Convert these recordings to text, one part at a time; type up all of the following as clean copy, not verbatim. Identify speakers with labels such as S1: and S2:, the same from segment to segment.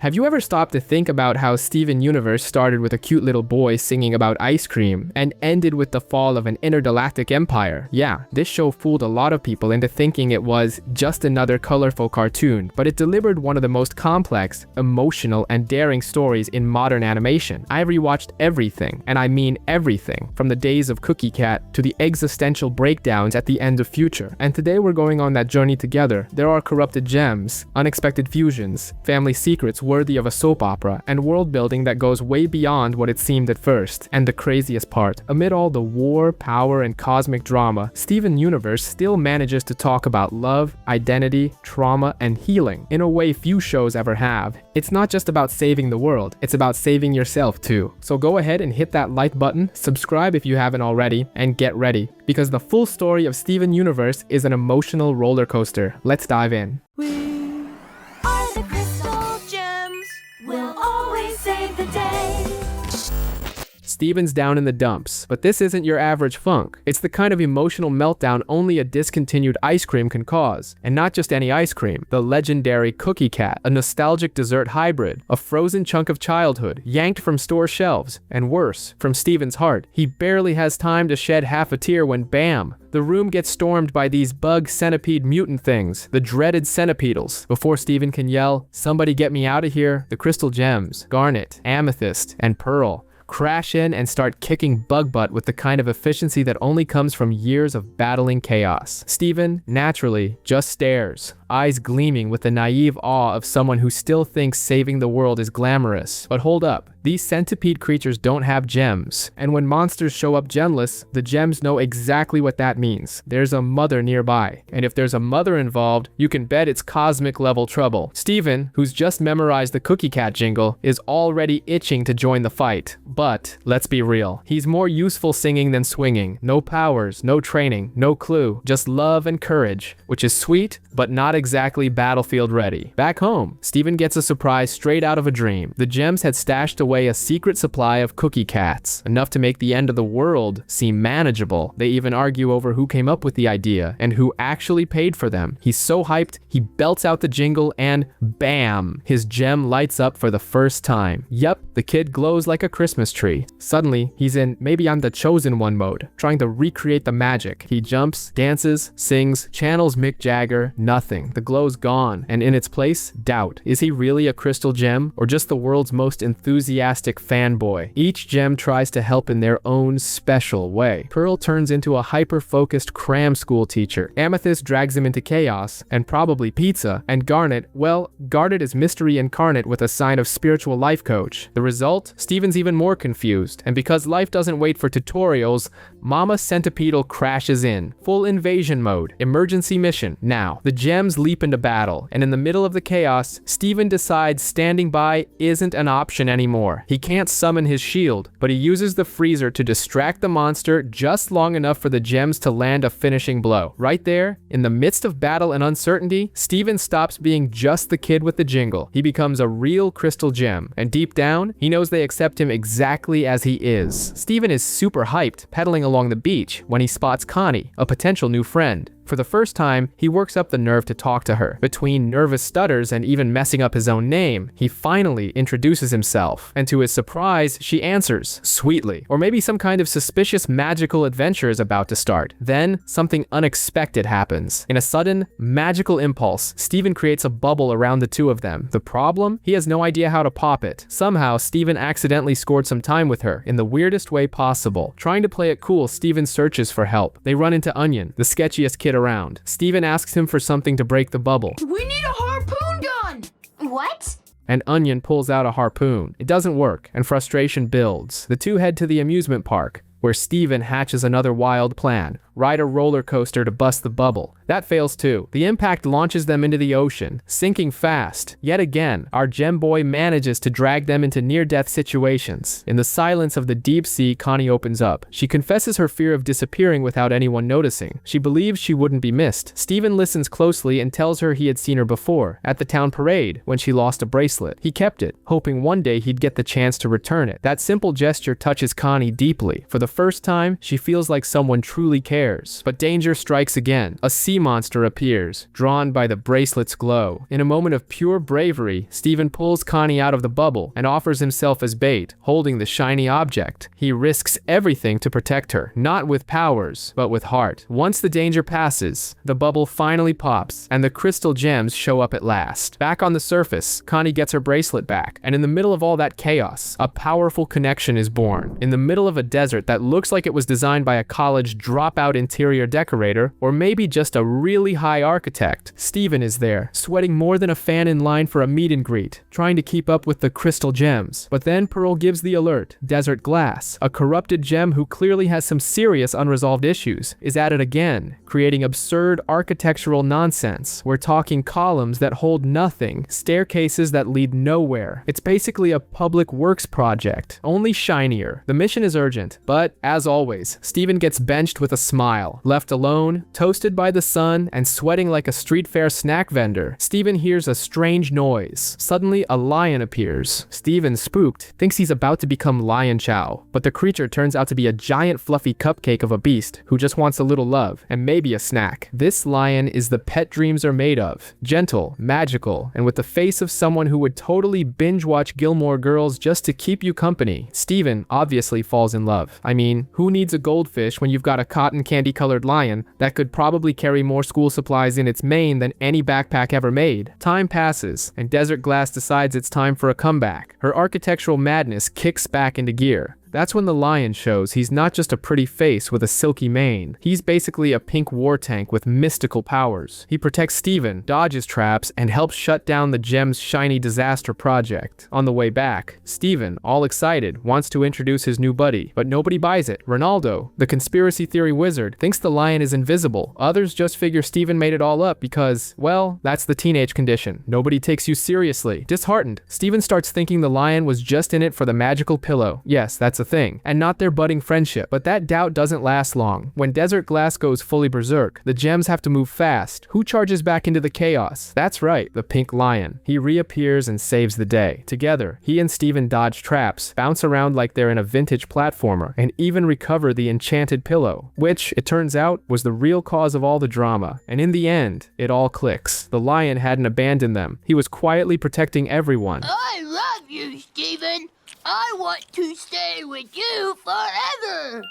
S1: Have you ever stopped to think about how Steven Universe started with a cute little boy singing about ice cream and ended with the fall of an intergalactic empire? Yeah, this show fooled a lot of people into thinking it was just another colorful cartoon, but it delivered one of the most complex, emotional, and daring stories in modern animation. I rewatched everything, and I mean everything, from the days of Cookie Cat to the existential breakdowns at the end of Future. And today we're going on that journey together. There are corrupted gems, unexpected fusions, family secrets worthy of a soap opera, and world building that goes way beyond what it seemed at first. And the craziest part, amid all the war, power, and cosmic drama, Steven Universe still manages to talk about love, identity, trauma, and healing in a way few shows ever have. It's not just about saving the world, it's about saving yourself too. So go ahead and hit that like button, subscribe if you haven't already, and get ready, because the full story of Steven Universe is an emotional roller coaster. Let's dive in.
S2: We are the crystal gems. We'll always save the day.
S1: Steven's down in the dumps, but this isn't your average funk. It's the kind of emotional meltdown only a discontinued ice cream can cause. And not just any ice cream, the legendary Cookie Cat, a nostalgic dessert hybrid, a frozen chunk of childhood, yanked from store shelves, and worse, from Steven's heart. He barely has time to shed half a tear when bam! The room gets stormed by these bug centipede mutant things, the dreaded centipedals. Before Steven can yell, "Somebody get me out of here," the crystal gems, garnet, amethyst, and pearl, crash in and start kicking bug butt with the kind of efficiency that only comes from years of battling chaos. Steven, naturally, just stares, eyes gleaming with the naive awe of someone who still thinks saving the world is glamorous. But hold up, these centipede creatures don't have gems, and when monsters show up gemless, the gems know exactly what that means. There's a mother nearby, and if there's a mother involved, you can bet it's cosmic level trouble. Steven, who's just memorized the Cookie Cat jingle, is already itching to join the fight. But let's be real, he's more useful singing than swinging. No powers, no training, no clue, just love and courage, which is sweet, but not exactly battlefield ready. Back home, Steven gets a surprise straight out of a dream. The gems had stashed away a secret supply of Cookie Cats, enough to make the end of the world seem manageable. They even argue over who came up with the idea and who actually paid for them. He's so hyped, he belts out the jingle and bam! His gem lights up for the first time. Yup, the kid glows like a Christmas tree. Suddenly, he's in maybe I'm the chosen one mode, trying to recreate the magic. He jumps, dances, sings, channels Mick Jagger, nothing. The glow's gone, and in its place, doubt. Is he really a crystal gem, or just the world's most enthusiastic fanboy? Each gem tries to help in their own special way. Pearl turns into a hyper-focused cram school teacher. Amethyst drags him into chaos, and probably pizza. And Garnet, well, Garnet is mystery incarnate with a sign of spiritual life coach. The result? Steven's even more confused, and because life doesn't wait for tutorials, Mama Centipedal crashes in. Full invasion mode. Emergency mission. Now, the gems leap into battle, and in the middle of the chaos, Steven decides standing by isn't an option anymore. He can't summon his shield, but he uses the freezer to distract the monster just long enough for the gems to land a finishing blow. Right there, in the midst of battle and uncertainty, Steven stops being just the kid with the jingle. He becomes a real crystal gem, and deep down, he knows they accept him exactly as he is. Steven is super hyped, pedaling along the beach, when he spots Connie, a potential new friend. For the first time, he works up the nerve to talk to her. Between nervous stutters and even messing up his own name, he finally introduces himself. And to his surprise, she answers, sweetly. Or maybe some kind of suspicious magical adventure is about to start. Then, something unexpected happens. In a sudden, magical impulse, Steven creates a bubble around the two of them. The problem? He has no idea how to pop it. Somehow, Steven accidentally scored some time with her, in the weirdest way possible. Trying to play it cool, Steven searches for help. They run into Onion, the sketchiest kid around. Steven asks him for something to break the bubble.
S2: We need a harpoon gun! What?
S1: And Onion pulls out a harpoon. It doesn't work, and frustration builds. The two head to the amusement park, where Steven hatches another wild plan. Ride a roller coaster to bust the bubble. That fails too. The impact launches them into the ocean, sinking fast. Yet again, our gem boy manages to drag them into near-death situations. In the silence of the deep sea, Connie opens up. She confesses her fear of disappearing without anyone noticing. She believes she wouldn't be missed. Steven listens closely and tells her he had seen her before, at the town parade, when she lost a bracelet. He kept it, hoping one day he'd get the chance to return it. That simple gesture touches Connie deeply. For the first time, she feels like someone truly cares. prepares. But danger strikes again. A sea monster appears, drawn by the bracelet's glow. In a moment of pure bravery, Steven pulls Connie out of the bubble and offers himself as bait, holding the shiny object. He risks everything to protect her, not with powers, but with heart. Once the danger passes, the bubble finally pops, and the crystal gems show up at last. Back on the surface, Connie gets her bracelet back, and in the middle of all that chaos, a powerful connection is born. In the middle of a desert that looks like it was designed by a college dropout interior decorator, or maybe just a really high architect, Steven is there, sweating more than a fan in line for a meet and greet, trying to keep up with the crystal gems. But then Pearl gives the alert. Desert Glass, a corrupted gem who clearly has some serious unresolved issues, is at it again, creating absurd architectural nonsense. We're talking columns that hold nothing, staircases that lead nowhere. It's basically a public works project, only shinier. The mission is urgent, but as always, Steven gets benched with a smile. Left alone, toasted by the sun, and sweating like a street fair snack vendor, Steven hears a strange noise. Suddenly, a lion appears. Steven, spooked, thinks he's about to become Lion Chow, but the creature turns out to be a giant fluffy cupcake of a beast who just wants a little love, and maybe a snack. This lion is the pet dreams are made of. Gentle, magical, and with the face of someone who would totally binge-watch Gilmore Girls just to keep you company. Steven obviously falls in love. I mean, who needs a goldfish when you've got a cotton candy-colored lion that could probably carry more school supplies in its mane than any backpack ever made? Time passes, and Desert Glass decides it's time for a comeback. Her architectural madness kicks back into gear. That's when the lion shows he's not just a pretty face with a silky mane. He's basically a pink war tank with mystical powers. He protects Steven, dodges traps, and helps shut down the gem's shiny disaster project. On the way back, Steven, all excited, wants to introduce his new buddy, but nobody buys it. Ronaldo, the conspiracy theory wizard, thinks the lion is invisible. Others just figure Steven made it all up because, well, that's the teenage condition. Nobody takes you seriously. Disheartened, Steven starts thinking the lion was just in it for the magical pillow. Yes, that's a thing, and not their budding friendship. But that doubt doesn't last long. When Desert Glass goes fully berserk, the gems have to move fast. Who charges back into the chaos? That's right, the pink lion. He reappears and saves the day. Together, he and Steven dodge traps, bounce around like they're in a vintage platformer, and even recover the enchanted pillow, which, it turns out, was the real cause of all the drama. And in the end, it all clicks. The lion hadn't abandoned them. He was quietly protecting everyone.
S3: I love you, Steven. I want to stay with you forever.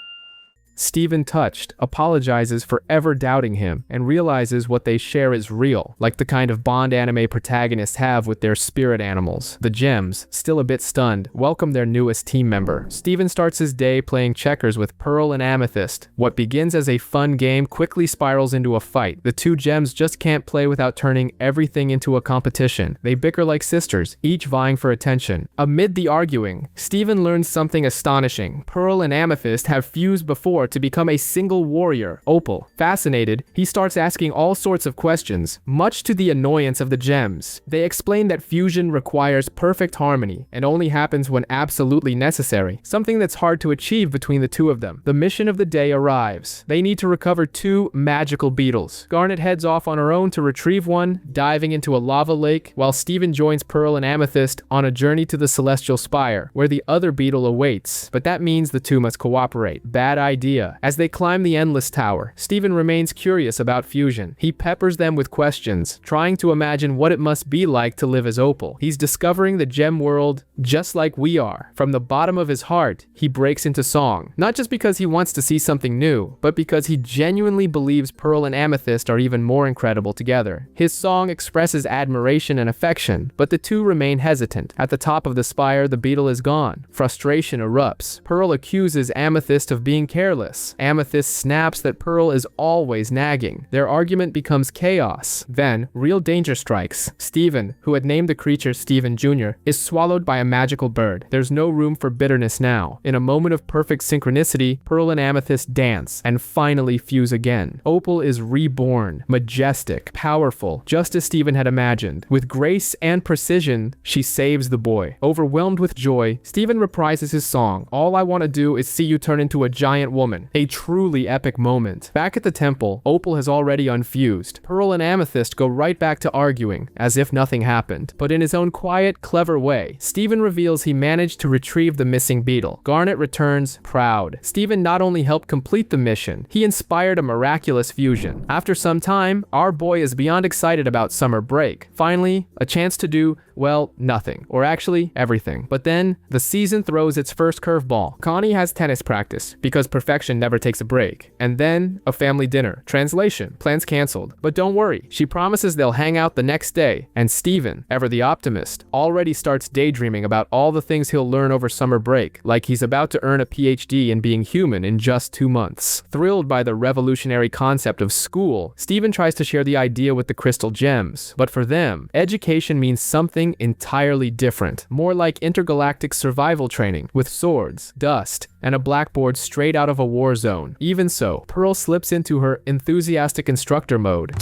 S1: Steven, touched, apologizes for ever doubting him and realizes what they share is real, like the kind of Bond anime protagonists have with their spirit animals. The gems, still a bit stunned, welcome their newest team member. Steven starts his day playing checkers with Pearl and Amethyst. What begins as a fun game quickly spirals into a fight. The two gems just can't play without turning everything into a competition. They bicker like sisters, each vying for attention. Amid the arguing, Steven learns something astonishing. Pearl and Amethyst have fused before to become a single warrior, Opal. Fascinated, he starts asking all sorts of questions, much to the annoyance of the gems. They explain that fusion requires perfect harmony and only happens when absolutely necessary, something that's hard to achieve between the two of them. The mission of the day arrives. They need to recover two magical beetles. Garnet heads off on her own to retrieve one, diving into a lava lake, while Steven joins Pearl and Amethyst on a journey to the Celestial Spire, where the other beetle awaits. But that means the two must cooperate. Bad idea. As they climb the Endless Tower, Steven remains curious about fusion. He peppers them with questions, trying to imagine what it must be like to live as Opal. He's discovering the gem world just like we are. From the bottom of his heart, he breaks into song. Not just because he wants to see something new, but because he genuinely believes Pearl and Amethyst are even more incredible together. His song expresses admiration and affection, but the two remain hesitant. At the top of the spire, the beetle is gone. Frustration erupts. Pearl accuses Amethyst of being careless. Amethyst snaps that Pearl is always nagging. Their argument becomes chaos. Then, real danger strikes. Steven, who had named the creature Steven Jr., is swallowed by a magical bird. There's no room for bitterness now. In a moment of perfect synchronicity, Pearl and Amethyst dance and finally fuse again. Opal is reborn, majestic, powerful, just as Steven had imagined. With grace and precision, she saves the boy. Overwhelmed with joy, Steven reprises his song, "All I Want to Do Is See You Turn Into a Giant Woman." human. A truly epic moment. Back at the temple, Opal has already unfused. Pearl and Amethyst go right back to arguing, as if nothing happened. But in his own quiet, clever way, Steven reveals he managed to retrieve the missing beetle. Garnet returns, proud. Steven not only helped complete the mission, he inspired a miraculous fusion. After some time, our boy is beyond excited about summer break. Finally, a chance to do, well, nothing. Or actually, everything. But then, the season throws its first curveball. Connie has tennis practice, because perfection never takes a break. And then, a family dinner. Translation, plans canceled. But don't worry, she promises they'll hang out the next day. And Steven, ever the optimist, already starts daydreaming about all the things he'll learn over summer break, like he's about to earn a PhD in being human in just 2 months. Thrilled by the revolutionary concept of school, Steven tries to share the idea with the crystal gems. But for them, education means something entirely different. More like intergalactic survival training, with swords, dust, and a blackboard straight out of a war zone. Even so, Pearl slips into her enthusiastic instructor mode.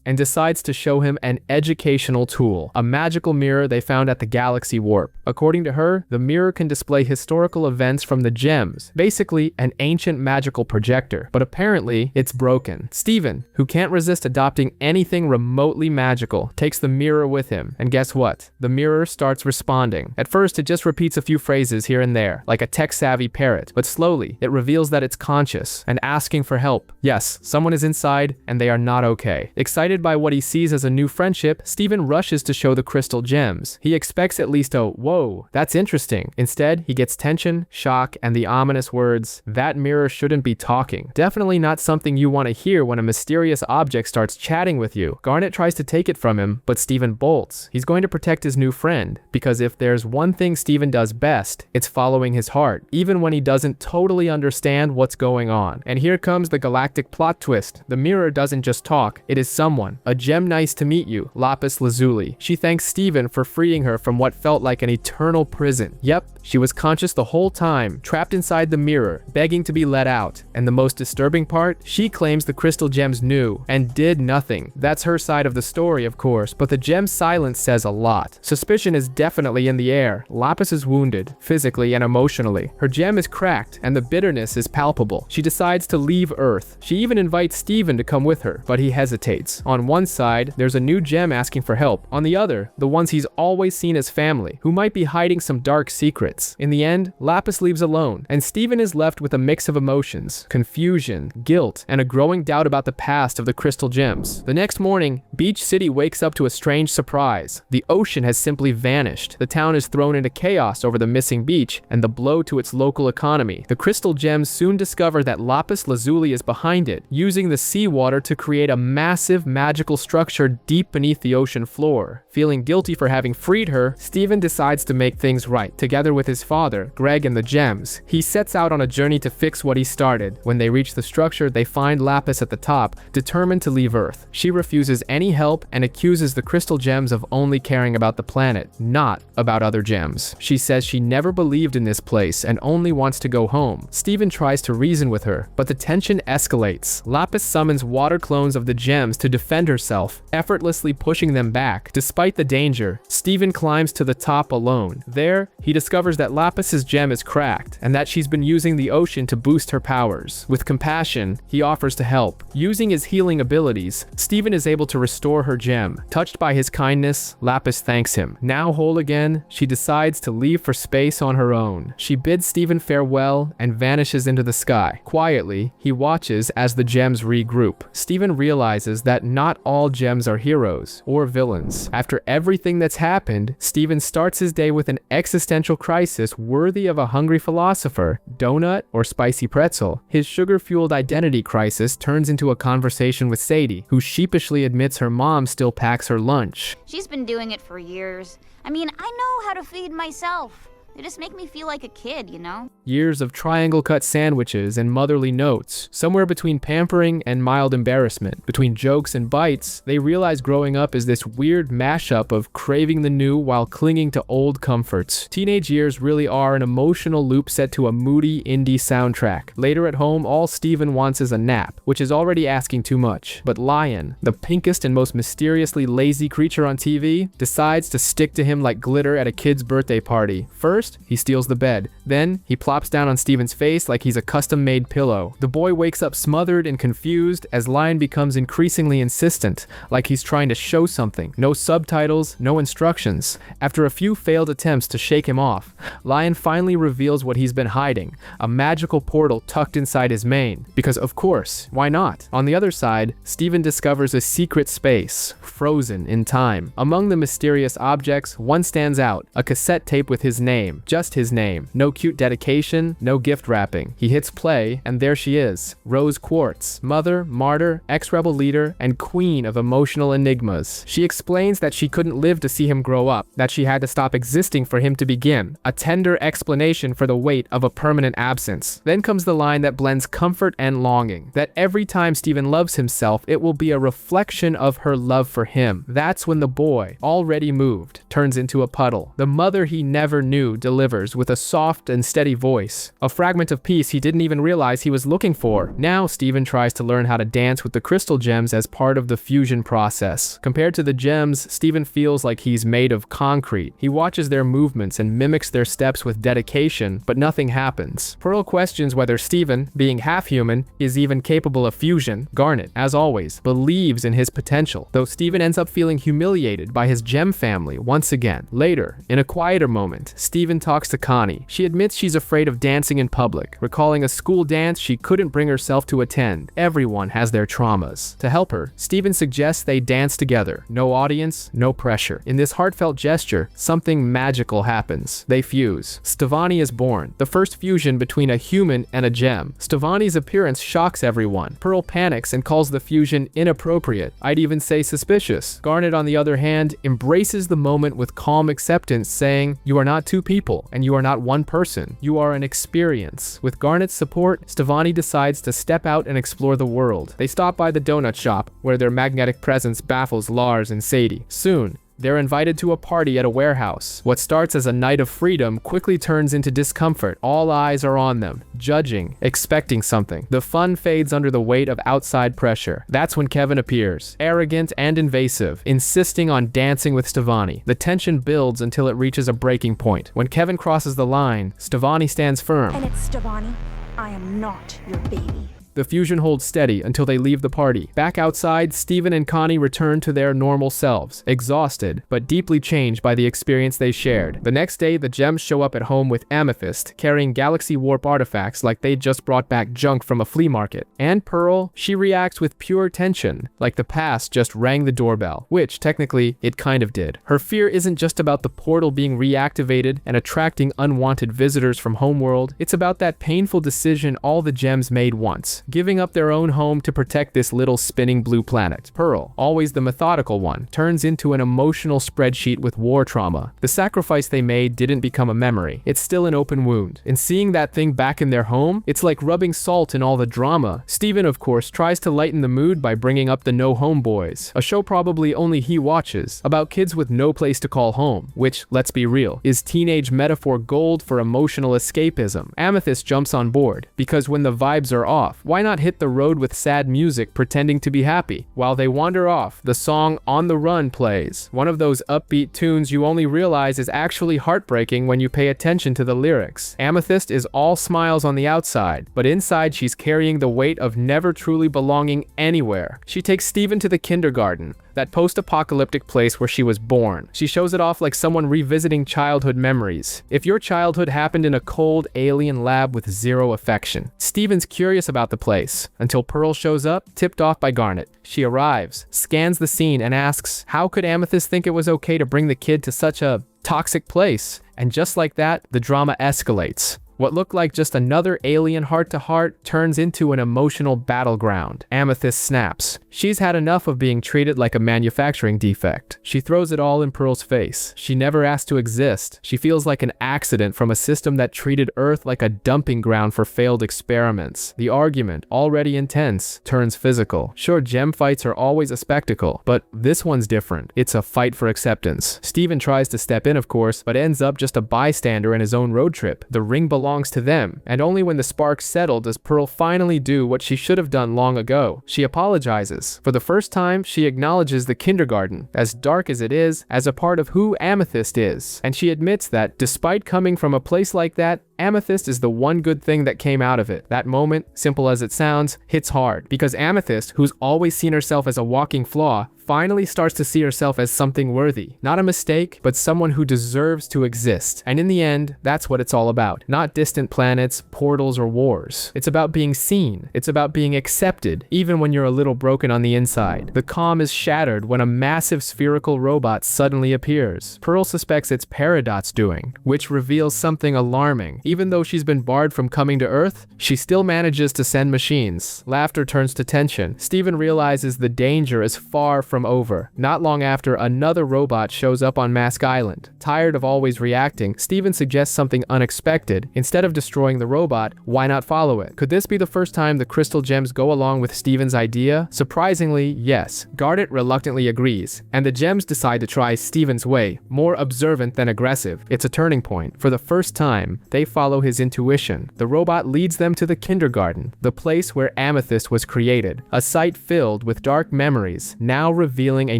S1: And decides to show him an educational tool, a magical mirror they found at the Galaxy Warp. According to her, the mirror can display historical events from the gems, basically an ancient magical projector. But apparently, it's broken. Steven, who can't resist adopting anything remotely magical, takes the mirror with him. And guess what? The mirror starts responding. At first, it just repeats a few phrases here and there, like a tech-savvy parrot. But slowly, it reveals that it's conscious and asking for help. Yes, someone is inside, and they are not okay. Excited by what he sees as a new friendship, Steven rushes to show the crystal gems. He expects at least a, whoa, that's interesting. Instead, he gets tension, shock, and the ominous words, that mirror shouldn't be talking. Definitely not something you want to hear when a mysterious object starts chatting with you. Garnet tries to take it from him, but Steven bolts. He's going to protect his new friend, because if there's one thing Steven does best, it's following his heart, even when he doesn't totally understand what's going on. And here comes the galactic plot twist. The mirror doesn't just talk, it is someone. A gem nice to meet you, Lapis Lazuli. She thanks Steven for freeing her from what felt like an eternal prison. Yep, she was conscious the whole time, trapped inside the mirror, begging to be let out. And the most disturbing part, she claims the crystal gems knew and did nothing. That's her side of the story, of course, but the gem's silence says a lot. Suspicion is definitely in the air. Lapis is wounded, physically and emotionally. Her gem is cracked, and the bitterness is palpable. She decides to leave Earth. She even invites Steven to come with her, but he hesitates. On one side, there's a new gem asking for help. On the other, the ones he's always seen as family, who might be hiding some dark secrets. In the end, Lapis leaves alone, and Steven is left with a mix of emotions, confusion, guilt, and a growing doubt about the past of the crystal gems. The next morning, Beach City wakes up to a strange surprise. The ocean has simply vanished. The town is thrown into chaos over the missing beach and the blow to its local economy. The crystal gems soon discover that Lapis Lazuli is behind it, using the seawater to create a massive magical structure deep beneath the ocean floor. Feeling guilty for having freed her, Steven decides to make things right. Together with his father, Greg, and the gems, he sets out on a journey to fix what he started. When they reach the structure, they find Lapis at the top, determined to leave Earth. She refuses any help and accuses the crystal gems of only caring about the planet, not about other gems. She says she never believed in this place and only wants to go home. Steven tries to reason with her, but the tension escalates. Lapis summons water clones of the gems to defend herself, effortlessly pushing them back. Despite the danger, Steven climbs to the top alone. There, he discovers that Lapis's gem is cracked and that she's been using the ocean to boost her powers. With compassion, he offers to help. Using his healing abilities, Steven is able to restore her gem. Touched by his kindness, Lapis thanks him. Now whole again, she decides to leave for space on her own. She bids Steven farewell and vanishes into the sky. Quietly, he watches as the gems regroup. Steven realizes that not all gems are heroes or villains. After everything that's happened, Steven starts his day with an existential crisis worthy of a hungry philosopher, donut or spicy pretzel. His sugar-fueled identity crisis turns into a conversation with Sadie, who sheepishly admits her mom still packs her lunch.
S4: She's been doing it for years. I mean, I know how to feed myself. They just make me feel like a kid, you know?
S1: Years of triangle-cut sandwiches and motherly notes, somewhere between pampering and mild embarrassment, between jokes and bites, they realize growing up is this weird mashup of craving the new while clinging to old comforts. Teenage years really are an emotional loop set to a moody indie soundtrack. Later at home, all Steven wants is a nap, which is already asking too much. But Lion, the pinkest and most mysteriously lazy creature on TV, decides to stick to him like glitter at a kid's birthday party. First, he steals the bed. Then, he plops down on Steven's face like he's a custom-made pillow. The boy wakes up smothered and confused as Lion becomes increasingly insistent, like he's trying to show something. No subtitles, no instructions. After a few failed attempts to shake him off, Lion finally reveals what he's been hiding, a magical portal tucked inside his mane. Because of course, why not? On the other side, Steven discovers a secret space, frozen in time. Among the mysterious objects, one stands out, a cassette tape with his name. Just his name. No cute dedication, no gift wrapping. He hits play, and there she is. Rose Quartz, mother, martyr, ex-rebel leader, and queen of emotional enigmas. She explains that she couldn't live to see him grow up, that she had to stop existing for him to begin. A tender explanation for the weight of a permanent absence. Then comes the line that blends comfort and longing, that every time Steven loves himself, it will be a reflection of her love for him. That's when the boy, already moved, turns into a puddle. The mother he never knew delivers with a soft and steady voice, a fragment of peace he didn't even realize he was looking for. Now Steven tries to learn how to dance with the crystal gems as part of the fusion process. Compared to the gems, Steven feels like he's made of concrete. He watches their movements and mimics their steps with dedication, but nothing happens. Pearl questions whether Steven, being half-human, is even capable of fusion. Garnet, as always, believes in his potential, though Steven ends up feeling humiliated by his gem family once again. Later, in a quieter moment, Steven talks to Connie. She admits she's afraid of dancing in public, recalling a school dance she couldn't bring herself to attend. Everyone has their traumas. To help her, Steven suggests they dance together. No audience, no pressure. In this heartfelt gesture, something magical happens. They fuse. Stevani is born, the first fusion between a human and a gem. Stevani's appearance shocks everyone. Pearl panics and calls the fusion inappropriate. I'd even say suspicious. Garnet, on the other hand, embraces the moment with calm acceptance, saying, "You are not two people, and you are not one person. You are an experience." With Garnet's support, Stevani decides to step out and explore the world. They stop by the donut shop, where their magnetic presence baffles Lars and Sadie. Soon, they're invited to a party at a warehouse. What starts as a night of freedom quickly turns into discomfort. All eyes are on them, judging, expecting something. The fun fades under the weight of outside pressure. That's when Kevin appears, arrogant and invasive, insisting on dancing with Stevani. The tension builds until it reaches a breaking point. When Kevin crosses the line, Stevani stands firm.
S2: And it's Stevani. I am not your baby.
S1: The fusion holds steady until they leave the party. Back outside, Steven and Connie return to their normal selves, exhausted, but deeply changed by the experience they shared. The next day, the gems show up at home with Amethyst, carrying galaxy warp artifacts like they just brought back junk from a flea market. And Pearl, she reacts with pure tension, like the past just rang the doorbell, which, technically, it kind of did. Her fear isn't just about the portal being reactivated and attracting unwanted visitors from homeworld, it's about that painful decision all the gems made once, giving up their own home to protect this little spinning blue planet. Pearl, always the methodical one, turns into an emotional spreadsheet with war trauma. The sacrifice they made didn't become a memory. It's still an open wound. And seeing that thing back in their home, it's like rubbing salt in all the drama. Steven, of course, tries to lighten the mood by bringing up the No Home Boys, a show probably only he watches, about kids with no place to call home, which, let's be real, is teenage metaphor gold for emotional escapism. Amethyst jumps on board, because when the vibes are off, why not hit the road with sad music pretending to be happy? While they wander off, the song On the Run plays, one of those upbeat tunes you only realize is actually heartbreaking when you pay attention to the lyrics. Amethyst is all smiles on the outside, but inside she's carrying the weight of never truly belonging anywhere. She takes Steven to the kindergarten, that post-apocalyptic place where she was born. She shows it off like someone revisiting childhood memories. If your childhood happened in a cold alien lab with zero affection. Steven's curious about the place, until Pearl shows up, tipped off by Garnet. She arrives, scans the scene, and asks, how could Amethyst think it was okay to bring the kid to such a toxic place? And just like that, the drama escalates. What looked like just another alien heart-to-heart turns into an emotional battleground. Amethyst snaps. She's had enough of being treated like a manufacturing defect. She throws it all in Pearl's face. She never asked to exist. She feels like an accident from a system that treated Earth like a dumping ground for failed experiments. The argument, already intense, turns physical. Sure, gem fights are always a spectacle, but this one's different. It's a fight for acceptance. Steven tries to step in, of course, but ends up just a bystander in his own road trip. The ring belongs to them, and only when the sparks settle does Pearl finally do what she should have done long ago. She apologizes. For the first time, she acknowledges the kindergarten, as dark as it is, as a part of who Amethyst is. And she admits that, despite coming from a place like that, Amethyst is the one good thing that came out of it. That moment, simple as it sounds, hits hard, because Amethyst, who's always seen herself as a walking flaw, finally starts to see herself as something worthy. Not a mistake, but someone who deserves to exist. And in the end, that's what it's all about. Not distant planets, portals, or wars. It's about being seen. It's about being accepted, even when you're a little broken on the inside. The calm is shattered when a massive spherical robot suddenly appears. Pearl suspects it's Peridot's doing, which reveals something alarming. Even though she's been barred from coming to Earth, she still manages to send machines. Laughter turns to tension. Steven realizes the danger is far from over. Not long after, another robot shows up on Mask Island. Tired of always reacting, Steven suggests something unexpected. Instead of destroying the robot, why not follow it? Could this be the first time the crystal gems go along with Steven's idea? Surprisingly, yes. Garnet reluctantly agrees, and the gems decide to try Steven's way, more observant than aggressive. It's a turning point. For the first time, they follow his intuition. The robot leads them to the kindergarten, the place where Amethyst was created, a site filled with dark memories, now revealing a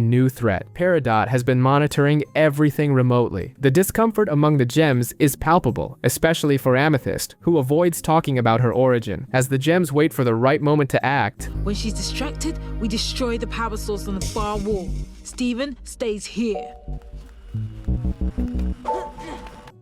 S1: new threat. Peridot has been monitoring everything remotely. The discomfort among the gems is palpable, especially for Amethyst, who avoids talking about her origin. As the gems wait for the right moment to act,
S5: when she's distracted, we destroy the power source on the far wall. Steven stays here.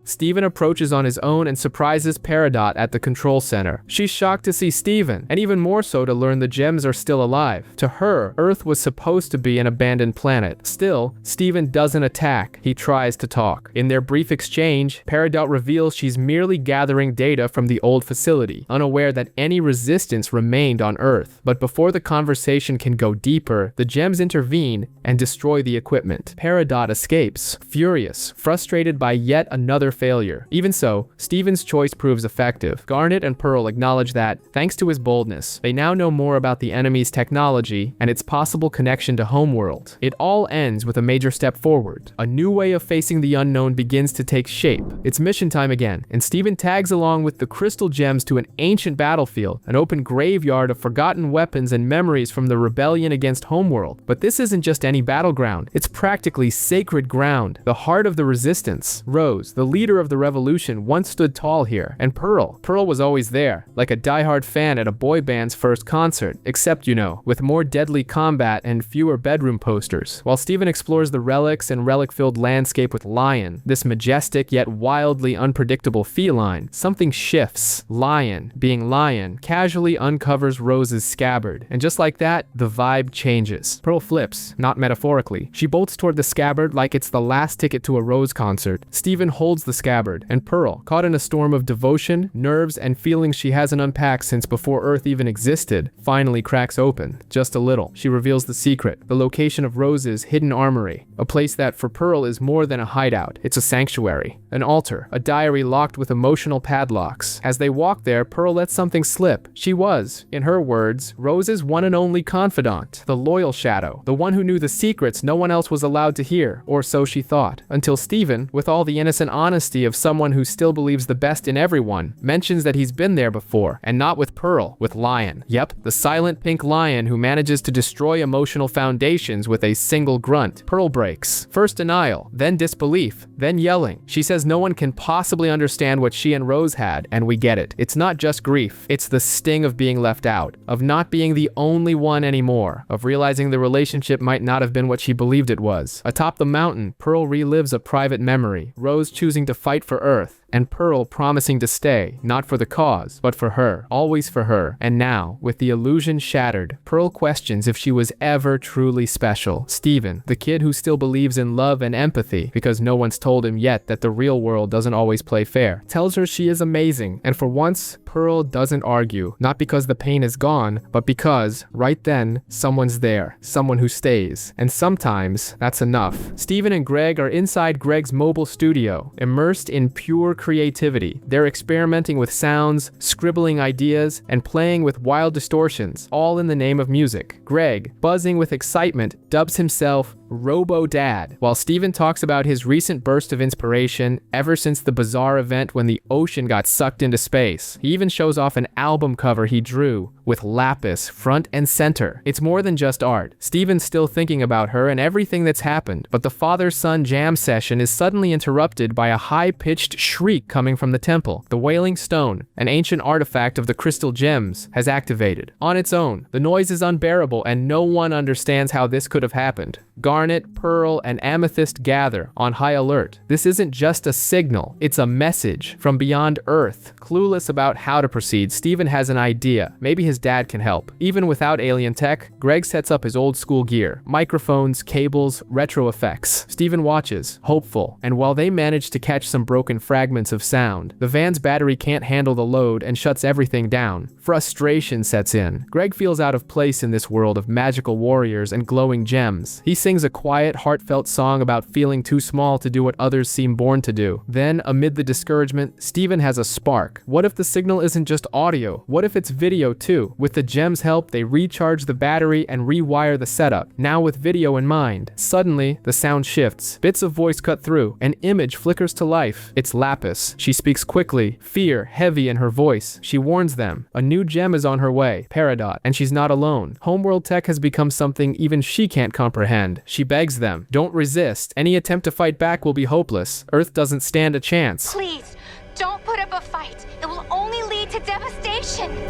S1: Steven approaches on his own and surprises Peridot at the control center. She's shocked to see Steven, and even more so to learn the gems are still alive. To her, Earth was supposed to be an abandoned planet. Still, Steven doesn't attack. He tries to talk. In their brief exchange, Peridot reveals she's merely gathering data from the old facility, unaware that any resistance remained on Earth. But before the conversation can go deeper, the gems intervene and destroy the equipment. Peridot escapes, furious, frustrated by yet another failure. Even so, Steven's choice proves effective. Garnet and Pearl acknowledge that, thanks to his boldness, they now know more about the enemy's technology and its possible connection to Homeworld. It all ends with a major step forward. A new way of facing the unknown begins to take shape. It's mission time again, and Steven tags along with the crystal gems to an ancient battlefield, an open graveyard of forgotten weapons and memories from the rebellion against Homeworld. But this isn't just any battleground. It's practically sacred ground, the heart of the resistance. Rose, the leader of the revolution, once stood tall here, and Pearl was always there, like a diehard fan at a boy band's first concert, except, with more deadly combat and fewer bedroom posters. While Steven explores the relics and relic-filled landscape with Lion, this majestic yet wildly unpredictable feline, something shifts. Lion, being Lion, casually uncovers Rose's scabbard, and just like that, the vibe changes. Pearl flips, not metaphorically. She bolts toward the scabbard like it's the last ticket to a Rose concert. Steven holds the scabbard, and Pearl, caught in a storm of devotion, nerves, and feelings she hasn't unpacked since before Earth even existed, finally cracks open, just a little. She reveals the secret, the location of Rose's hidden armory, a place that for Pearl is more than a hideout. It's a sanctuary, an altar, a diary locked with emotional padlocks. As they walk there, Pearl lets something slip. She was, in her words, Rose's one and only confidant, the loyal shadow, the one who knew the secrets no one else was allowed to hear, or so she thought, until Steven, with all the innocent honesty of someone who still believes the best in everyone, mentions that he's been there before, and not with Pearl, with Lion. Yep, the silent pink lion who manages to destroy emotional foundations with a single grunt. Pearl breaks. First denial, then disbelief, then yelling. She says no one can possibly understand what she and Rose had, and we get it. It's not just grief, it's the sting of being left out, of not being the only one anymore, of realizing the relationship might not have been what she believed it was. Atop the mountain, Pearl relives a private memory, Rose choosing to fight for Earth, and Pearl promising to stay, not for the cause, but for her, always for her. And now, with the illusion shattered, Pearl questions if she was ever truly special. Steven, the kid who still believes in love and empathy because no one's told him yet that the real world doesn't always play fair, tells her she is amazing, and for once, Pearl doesn't argue, not because the pain is gone, but because, right then, someone's there, someone who stays. And sometimes, that's enough. Steven and Greg are inside Greg's mobile studio, immersed in pure creativity. They're experimenting with sounds, scribbling ideas, and playing with wild distortions, all in the name of music. Greg, buzzing with excitement, dubs himself Robo-Dad, while Steven talks about his recent burst of inspiration ever since the bizarre event when the ocean got sucked into space. He even shows off an album cover he drew with lapis front and center. It's more than just art. Steven's still thinking about her and everything that's happened, but the father-son jam session is suddenly interrupted by a high-pitched shriek coming from the temple. The Wailing Stone, an ancient artifact of the crystal gems, has activated. On its own, the noise is unbearable and no one understands how this could have happened. Garnet, Pearl, and Amethyst gather, on high alert. This isn't just a signal, it's a message from beyond Earth. Clueless about how to proceed, Steven has an idea. Maybe his dad can help. Even without alien tech, Greg sets up his old school gear. Microphones, cables, retro effects. Steven watches, hopeful, and while they manage to catch some broken fragments of sound, the van's battery can't handle the load and shuts everything down. Frustration sets in. Greg feels out of place in this world of magical warriors and glowing gems. He sings a quiet, heartfelt song about feeling too small to do what others seem born to do. Then, amid the discouragement, Steven has a spark. What if the signal isn't just audio? What if it's video too? With the gems' help, they recharge the battery and rewire the setup, now with video in mind. Suddenly, the sound shifts. Bits of voice cut through. An image flickers to life. It's Lapis. She speaks quickly, fear heavy in her voice. She warns them. A new gem is on her way, Peridot, and she's not alone. Homeworld tech has become something even she can't comprehend. She begs them, don't resist. Any attempt to fight back will be hopeless. Earth doesn't stand a chance.
S2: Please, don't put up a fight. It will only lead to devastation.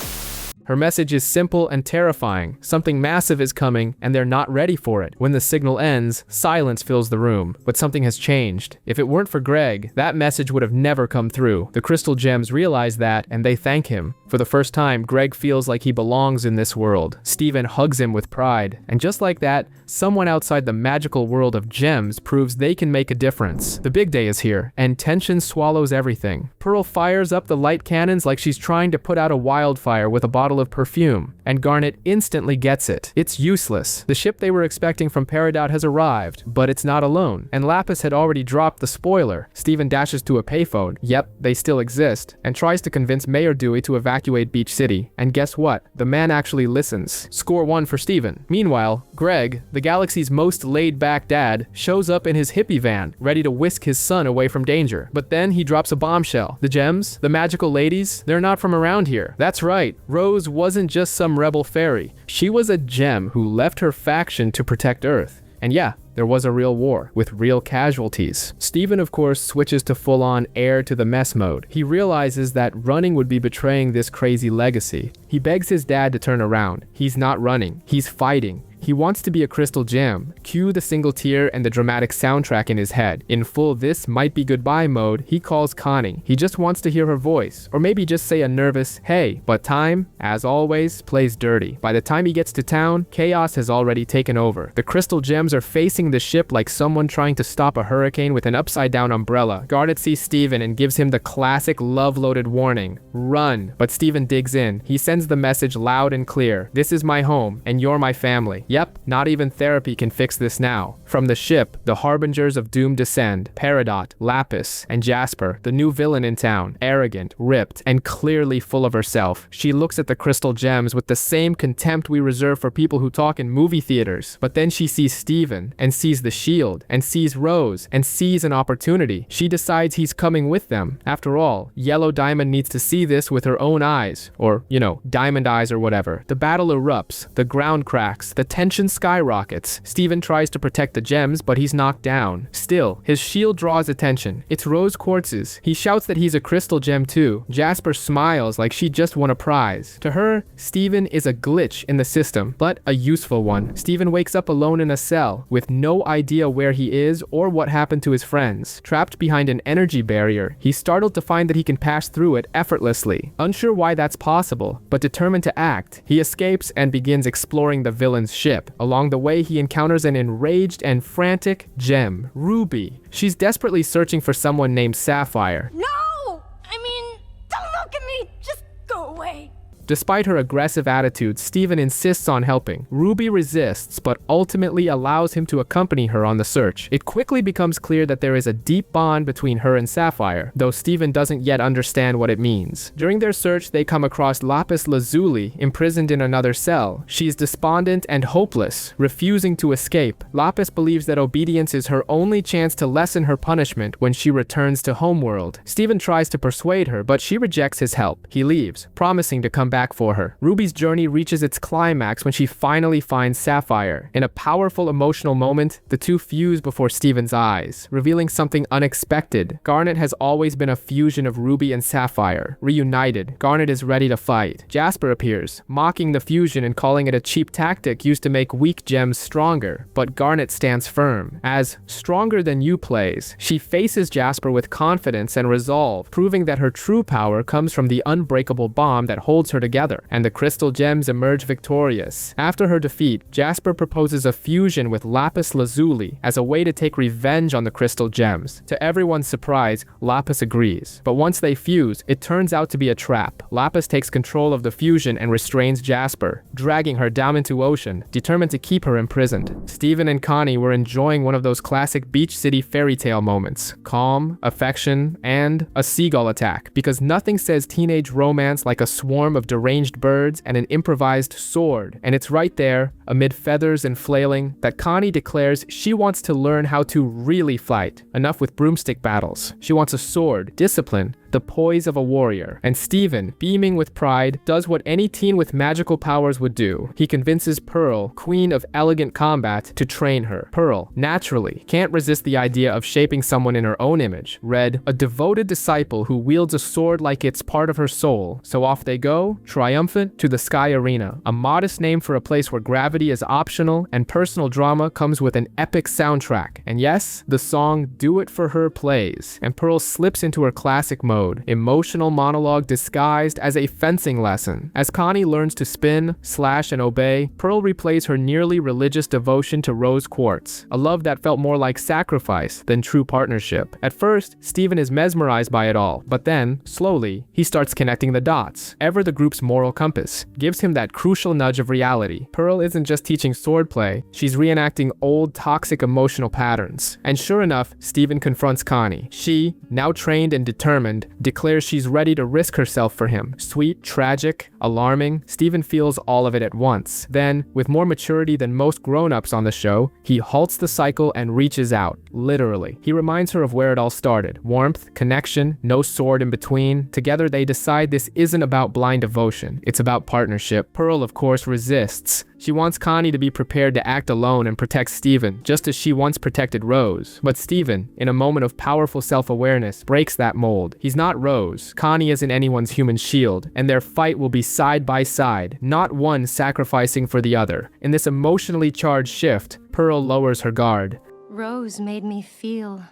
S1: Her message is simple and terrifying. Something massive is coming, and they're not ready for it. When the signal ends, silence fills the room. But something has changed. If it weren't for Greg, that message would have never come through. The crystal gems realize that, and they thank him. For the first time, Greg feels like he belongs in this world. Steven hugs him with pride. And just like that, someone outside the magical world of gems proves they can make a difference. The big day is here, and tension swallows everything. Pearl fires up the light cannons like she's trying to put out a wildfire with a bottle of perfume, and Garnet instantly gets it. It's useless. The ship they were expecting from Peridot has arrived, but it's not alone, and Lapis had already dropped the spoiler. Steven dashes to a payphone, yep, they still exist, and tries to convince Mayor Dewey to evacuate Beach City. And guess what? The man actually listens. Score 1 for Steven. Meanwhile, Greg, the galaxy's most laid-back dad, shows up in his hippie van, ready to whisk his son away from danger. But then he drops a bombshell. The gems, the magical ladies, they're not from around here. That's right, Rose wasn't just some rebel fairy. She was a gem who left her faction to protect Earth. And yeah, there was a real war, with real casualties. Steven, of course, switches to full-on heir to the mess mode. He realizes that running would be betraying this crazy legacy. He begs his dad to turn around. He's not running, he's fighting. He wants to be a crystal gem. Cue the single tear and the dramatic soundtrack in his head. In full this might be goodbye mode, he calls Connie. He just wants to hear her voice, or maybe just say a nervous, hey. But time, as always, plays dirty. By the time he gets to town, chaos has already taken over. The crystal gems are facing the ship like someone trying to stop a hurricane with an upside-down umbrella. Garnet sees Steven and gives him the classic love-loaded warning, run. But Steven digs in. He sends the message loud and clear. This is my home, and you're my family. Yep, not even therapy can fix this now. From the ship, the harbingers of doom descend. Peridot, Lapis, and Jasper, the new villain in town. Arrogant, ripped, and clearly full of herself. She looks at the crystal gems with the same contempt we reserve for people who talk in movie theaters. But then she sees Steven, and sees the shield, and sees Rose, and sees an opportunity. She decides he's coming with them. After all, Yellow Diamond needs to see this with her own eyes. Or, you know, diamond eyes or whatever. The battle erupts. The ground cracks. The Tension skyrockets. Steven tries to protect the gems, but he's knocked down. Still, his shield draws attention. It's rose quartzes. He shouts that he's a crystal gem too. Jasper smiles like she just won a prize. To her, Steven is a glitch in the system, but a useful one. Steven wakes up alone in a cell, with no idea where he is or what happened to his friends. Trapped behind an energy barrier, he's startled to find that he can pass through it effortlessly. Unsure why that's possible, but determined to act, he escapes and begins exploring the villain's ship. Along the way, he encounters an enraged and frantic gem, Ruby. She's desperately searching for someone named Sapphire.
S2: No! I mean, don't look at me! Just go away!
S1: Despite her aggressive attitude, Steven insists on helping. Ruby resists, but ultimately allows him to accompany her on the search. It quickly becomes clear that there is a deep bond between her and Sapphire, though Steven doesn't yet understand what it means. During their search, they come across Lapis Lazuli, imprisoned in another cell. She's despondent and hopeless, refusing to escape. Lapis believes that obedience is her only chance to lessen her punishment when she returns to Homeworld. Steven tries to persuade her, but she rejects his help. He leaves, promising to come back for her. Ruby's journey reaches its climax when she finally finds Sapphire. In a powerful emotional moment, the two fuse before Steven's eyes, revealing something unexpected. Garnet has always been a fusion of Ruby and Sapphire. Reunited, Garnet is ready to fight. Jasper appears, mocking the fusion and calling it a cheap tactic used to make weak gems stronger, but Garnet stands firm. As Stronger Than You plays, she faces Jasper with confidence and resolve, proving that her true power comes from the unbreakable bomb that holds her together, and the crystal gems emerge victorious. After her defeat, Jasper proposes a fusion with Lapis Lazuli as a way to take revenge on the crystal gems. To everyone's surprise, Lapis agrees. But once they fuse, it turns out to be a trap. Lapis takes control of the fusion and restrains Jasper, dragging her down into ocean, determined to keep her imprisoned. Steven and Connie were enjoying one of those classic Beach City fairy tale moments. Calm, affection, and a seagull attack, because nothing says teenage romance like a swarm of deranged birds and an improvised sword. And it's right there, amid feathers and flailing, that Connie declares she wants to learn how to really fight. Enough with broomstick battles. She wants a sword, discipline, the poise of a warrior. And Steven, beaming with pride, does what any teen with magical powers would do. He convinces Pearl, queen of elegant combat, to train her. Pearl, naturally, can't resist the idea of shaping someone in her own image. Red, a devoted disciple who wields a sword like it's part of her soul. So off they go, triumphant, to the Sky Arena, a modest name for a place where gravity is optional and personal drama comes with an epic soundtrack. And yes, the song Do It For Her plays, and Pearl slips into her classic mode. Emotional monologue disguised as a fencing lesson. As Connie learns to spin, slash, and obey, Pearl replays her nearly religious devotion to rose quartz, a love that felt more like sacrifice than true partnership. At first, Steven is mesmerized by it all, but then, slowly, he starts connecting the dots. Ever the group's moral compass gives him that crucial nudge of reality. Pearl isn't just teaching swordplay, she's reenacting old toxic emotional patterns. And sure enough, Steven confronts Connie. She, now trained and determined, declares she's ready to risk herself for him. Sweet, tragic, alarming, Steven feels all of it at once. Then, with more maturity than most grown-ups on the show, he halts the cycle and reaches out, literally. He reminds her of where it all started. Warmth, connection, no sword in between. Together they decide this isn't about blind devotion, it's about partnership. Pearl, of course, resists. She wants Connie to be prepared to act alone and protect Steven, just as she once protected Rose. But Steven, in a moment of powerful self-awareness, breaks that mold. He's not Rose. Connie isn't anyone's human shield, and their fight will be side by side, not one sacrificing for the other. In this emotionally charged shift, Pearl lowers her guard.
S6: Rose made me feel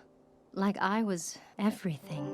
S6: like I was everything.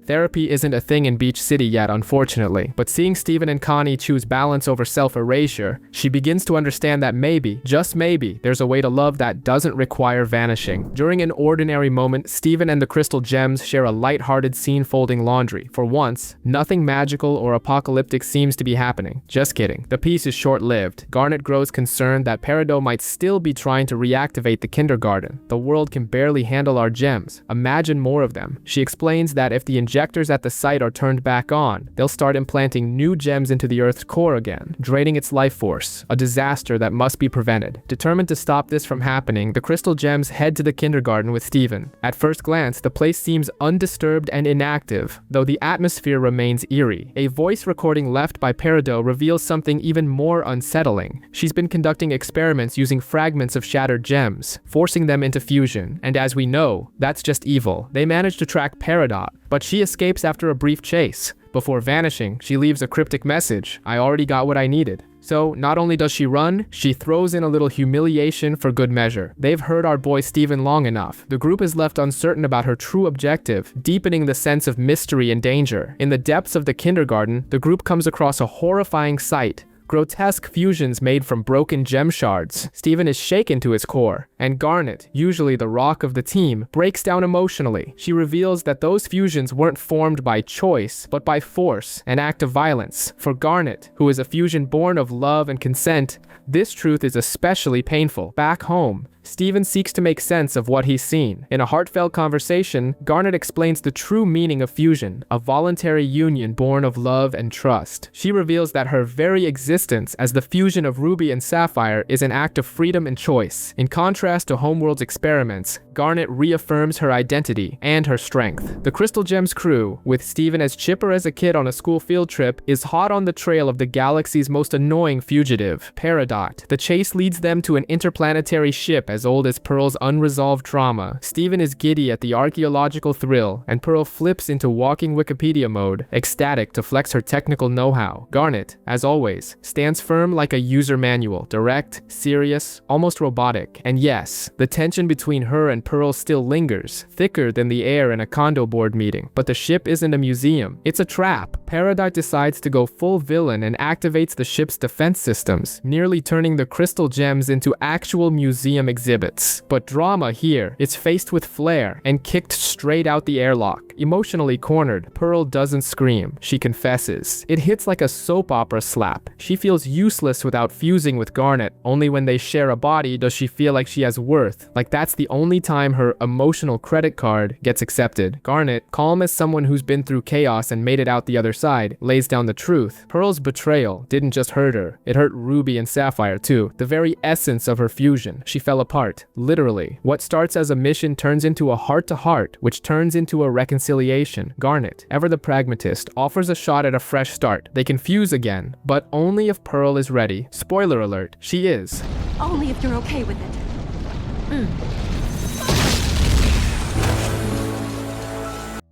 S1: Therapy isn't a thing in Beach City yet, unfortunately, but seeing Steven and Connie choose balance over self-erasure, she begins to understand that maybe, just maybe, there's a way to love that doesn't require vanishing. During an ordinary moment, Steven and the crystal gems share a light-hearted scene folding laundry. For once, nothing magical or apocalyptic seems to be happening. Just kidding. The piece is short-lived. Garnet grows concerned that Peridot might still be trying to reactivate the kindergarten. The world can barely handle our gems. Imagine more of them. She explains that if the projectors at the site are turned back on, they'll start implanting new gems into the Earth's core again, draining its life force, a disaster that must be prevented. Determined to stop this from happening, the crystal gems head to the kindergarten with Steven. At first glance, the place seems undisturbed and inactive, though the atmosphere remains eerie. A voice recording left by Peridot reveals something even more unsettling. She's been conducting experiments using fragments of shattered gems, forcing them into fusion, and as we know, that's just evil. They manage to track Peridot, but she escapes after a brief chase. Before vanishing, she leaves a cryptic message: "I already got what I needed." So, not only does she run, she throws in a little humiliation for good measure. They've heard our boy Steven long enough. The group is left uncertain about her true objective, deepening the sense of mystery and danger. In the depths of the kindergarten, the group comes across a horrifying sight. Grotesque fusions made from broken gem shards. Steven is shaken to his core, and Garnet, usually the rock of the team, breaks down emotionally. She reveals that those fusions weren't formed by choice, but by force, an act of violence. For Garnet, who is a fusion born of love and consent, this truth is especially painful. Back home, Steven seeks to make sense of what he's seen. In a heartfelt conversation, Garnet explains the true meaning of fusion, a voluntary union born of love and trust. She reveals that her very existence as the fusion of Ruby and Sapphire is an act of freedom and choice. In contrast to Homeworld's experiments, Garnet reaffirms her identity and her strength. The Crystal Gems crew, with Steven as chipper as a kid on a school field trip, is hot on the trail of the galaxy's most annoying fugitive, Peridot. The chase leads them to an interplanetary ship as old as Pearl's unresolved trauma. Steven is giddy at the archaeological thrill, and Pearl flips into walking Wikipedia mode, ecstatic to flex her technical know-how. Garnet, as always, stands firm like a user manual, direct, serious, almost robotic. And yes, the tension between her and Pearl still lingers, thicker than the air in a condo board meeting. But the ship isn't a museum, it's a trap. Peridot decides to go full villain and activates the ship's defense systems, nearly turning the crystal gems into actual museum exhibits. But drama here is faced with flair and kicked straight out the airlock. Emotionally cornered, Pearl doesn't scream, she confesses. It hits like a soap opera slap. She feels useless without fusing with Garnet. Only when they share a body does she feel like she has worth, like that's the only time her emotional credit card gets accepted. Garnet, calm as someone who's been through chaos and made it out the other side, lays down the truth. Pearl's betrayal didn't just hurt her, it hurt Ruby and Sapphire too. The very essence of her fusion. She fell apart, literally. What starts as a mission turns into a heart-to-heart, which turns into a reconciliation. Garnet, ever the pragmatist, offers a shot at a fresh start. They can fuse again, but only if Pearl is ready. Spoiler alert, she is.
S2: Only if you're okay with it.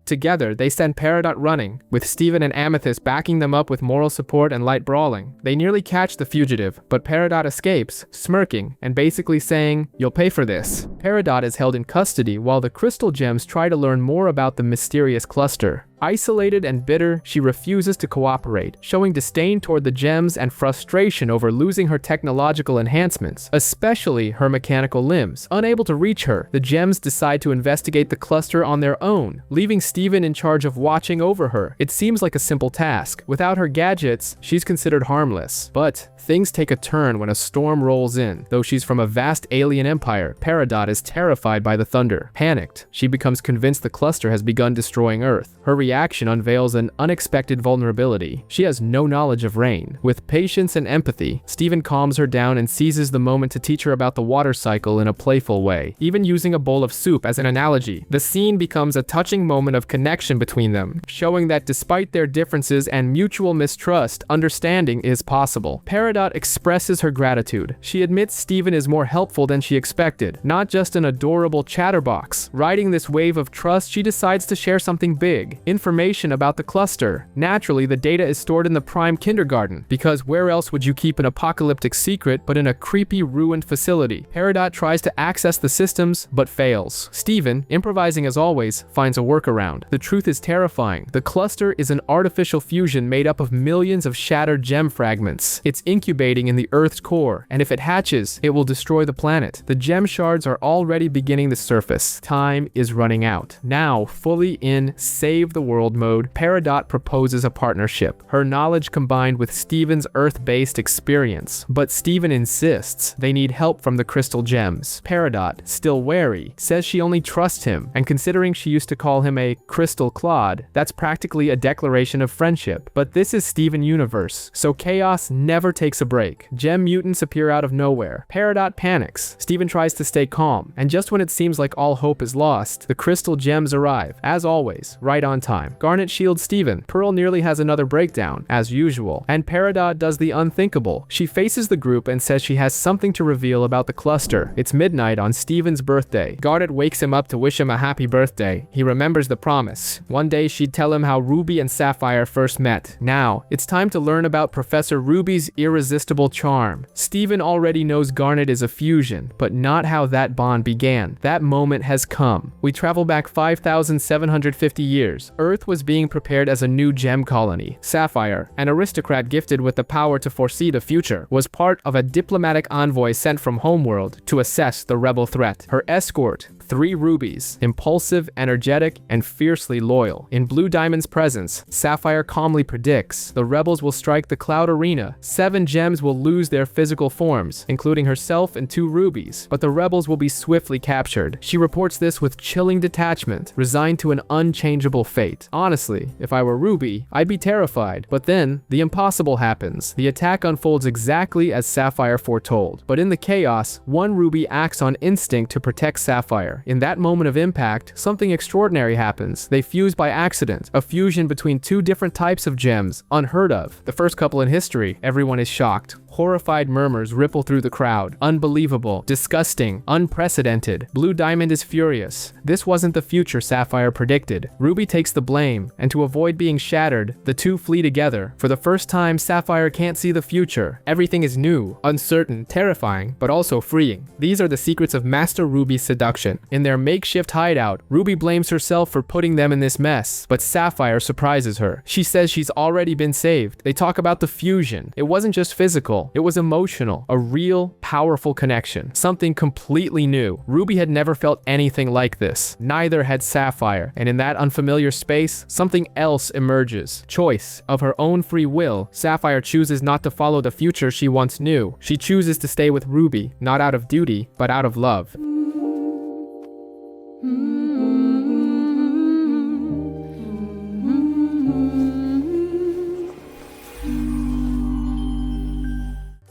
S1: Together, they send Peridot running, with Steven and Amethyst backing them up with moral support and light brawling. They nearly catch the fugitive, but Peridot escapes, smirking, and basically saying, "You'll pay for this." Peridot is held in custody while the Crystal Gems try to learn more about the mysterious cluster. Isolated and bitter, she refuses to cooperate, showing disdain toward the gems and frustration over losing her technological enhancements, especially her mechanical limbs. Unable to reach her, the gems decide to investigate the cluster on their own, leaving Steven in charge of watching over her. It seems like a simple task. Without her gadgets, she's considered harmless. But things take a turn when a storm rolls in. Though she's from a vast alien empire, Peridot is terrified by the thunder. Panicked, she becomes convinced the cluster has begun destroying Earth. Her reaction unveils an unexpected vulnerability. She has no knowledge of rain. With patience and empathy, Steven calms her down and seizes the moment to teach her about the water cycle in a playful way, even using a bowl of soup as an analogy. The scene becomes a touching moment of connection between them, showing that despite their differences and mutual mistrust, understanding is possible. Peridot expresses her gratitude. She admits Steven is more helpful than she expected, not just an adorable chatterbox. Riding this wave of trust, she decides to share something big. Information about the cluster. Naturally, the data is stored in the Prime Kindergarten, because where else would you keep an apocalyptic secret but in a creepy ruined facility? Peridot tries to access the systems, but fails. Steven, improvising as always, finds a workaround. The truth is terrifying. The cluster is an artificial fusion made up of millions of shattered gem fragments. It's incubating in the Earth's core, and if it hatches, it will destroy the planet. The gem shards are already beginning to surface. Time is running out. Now, fully in Save the world mode, Peridot proposes a partnership, her knowledge combined with Steven's Earth-based experience. But Steven insists they need help from the crystal gems. Peridot, still wary, says she only trusts him, and considering she used to call him a crystal clod, that's practically a declaration of friendship. But this is Steven Universe, so chaos never takes a break. Gem mutants appear out of nowhere. Peridot panics. Steven tries to stay calm, and just when it seems like all hope is lost, the crystal gems arrive, as always, right on time. Garnet shields Steven. Pearl nearly has another breakdown, as usual, and Peridot does the unthinkable. She faces the group and says she has something to reveal about the cluster. It's midnight on Steven's birthday. Garnet wakes him up to wish him a happy birthday. He remembers the promise. One day she'd tell him how Ruby and Sapphire first met. Now, it's time to learn about Professor Ruby's irresistible charm. Steven already knows Garnet is a fusion, but not how that bond began. That moment has come. We travel back 5,750 years. Earth was being prepared as a new gem colony. Sapphire, an aristocrat gifted with the power to foresee the future, was part of a diplomatic envoy sent from Homeworld to assess the rebel threat. Her escort, 3 rubies, impulsive, energetic, and fiercely loyal. In Blue Diamond's presence, Sapphire calmly predicts the rebels will strike the Cloud Arena. 7 gems will lose their physical forms, including herself and 2 rubies, but the rebels will be swiftly captured. She reports this with chilling detachment, resigned to an unchangeable fate. Honestly, if I were Ruby, I'd be terrified. But then, the impossible happens. The attack unfolds exactly as Sapphire foretold. But in the chaos, one ruby acts on instinct to protect Sapphire. In that moment of impact, something extraordinary happens. They fuse by accident, a fusion between 2 different types of gems, unheard of. The first couple in history. Everyone is shocked. Horrified murmurs ripple through the crowd. Unbelievable, disgusting, unprecedented. Blue Diamond is furious. This wasn't the future Sapphire predicted. Ruby takes the blame, and to avoid being shattered, the 2 flee together. For the first time, Sapphire can't see the future. Everything is new, uncertain, terrifying, but also freeing. These are the secrets of Master Ruby's seduction. In their makeshift hideout, Ruby blames herself for putting them in this mess, but Sapphire surprises her. She says she's already been saved. They talk about the fusion. It wasn't just physical. It was emotional, a real, powerful connection, something completely new. Ruby had never felt anything like this. Neither had Sapphire, and in that unfamiliar space, something else emerges. Choice. Of her own free will, Sapphire chooses not to follow the future she once knew. She chooses to stay with Ruby, not out of duty, but out of love.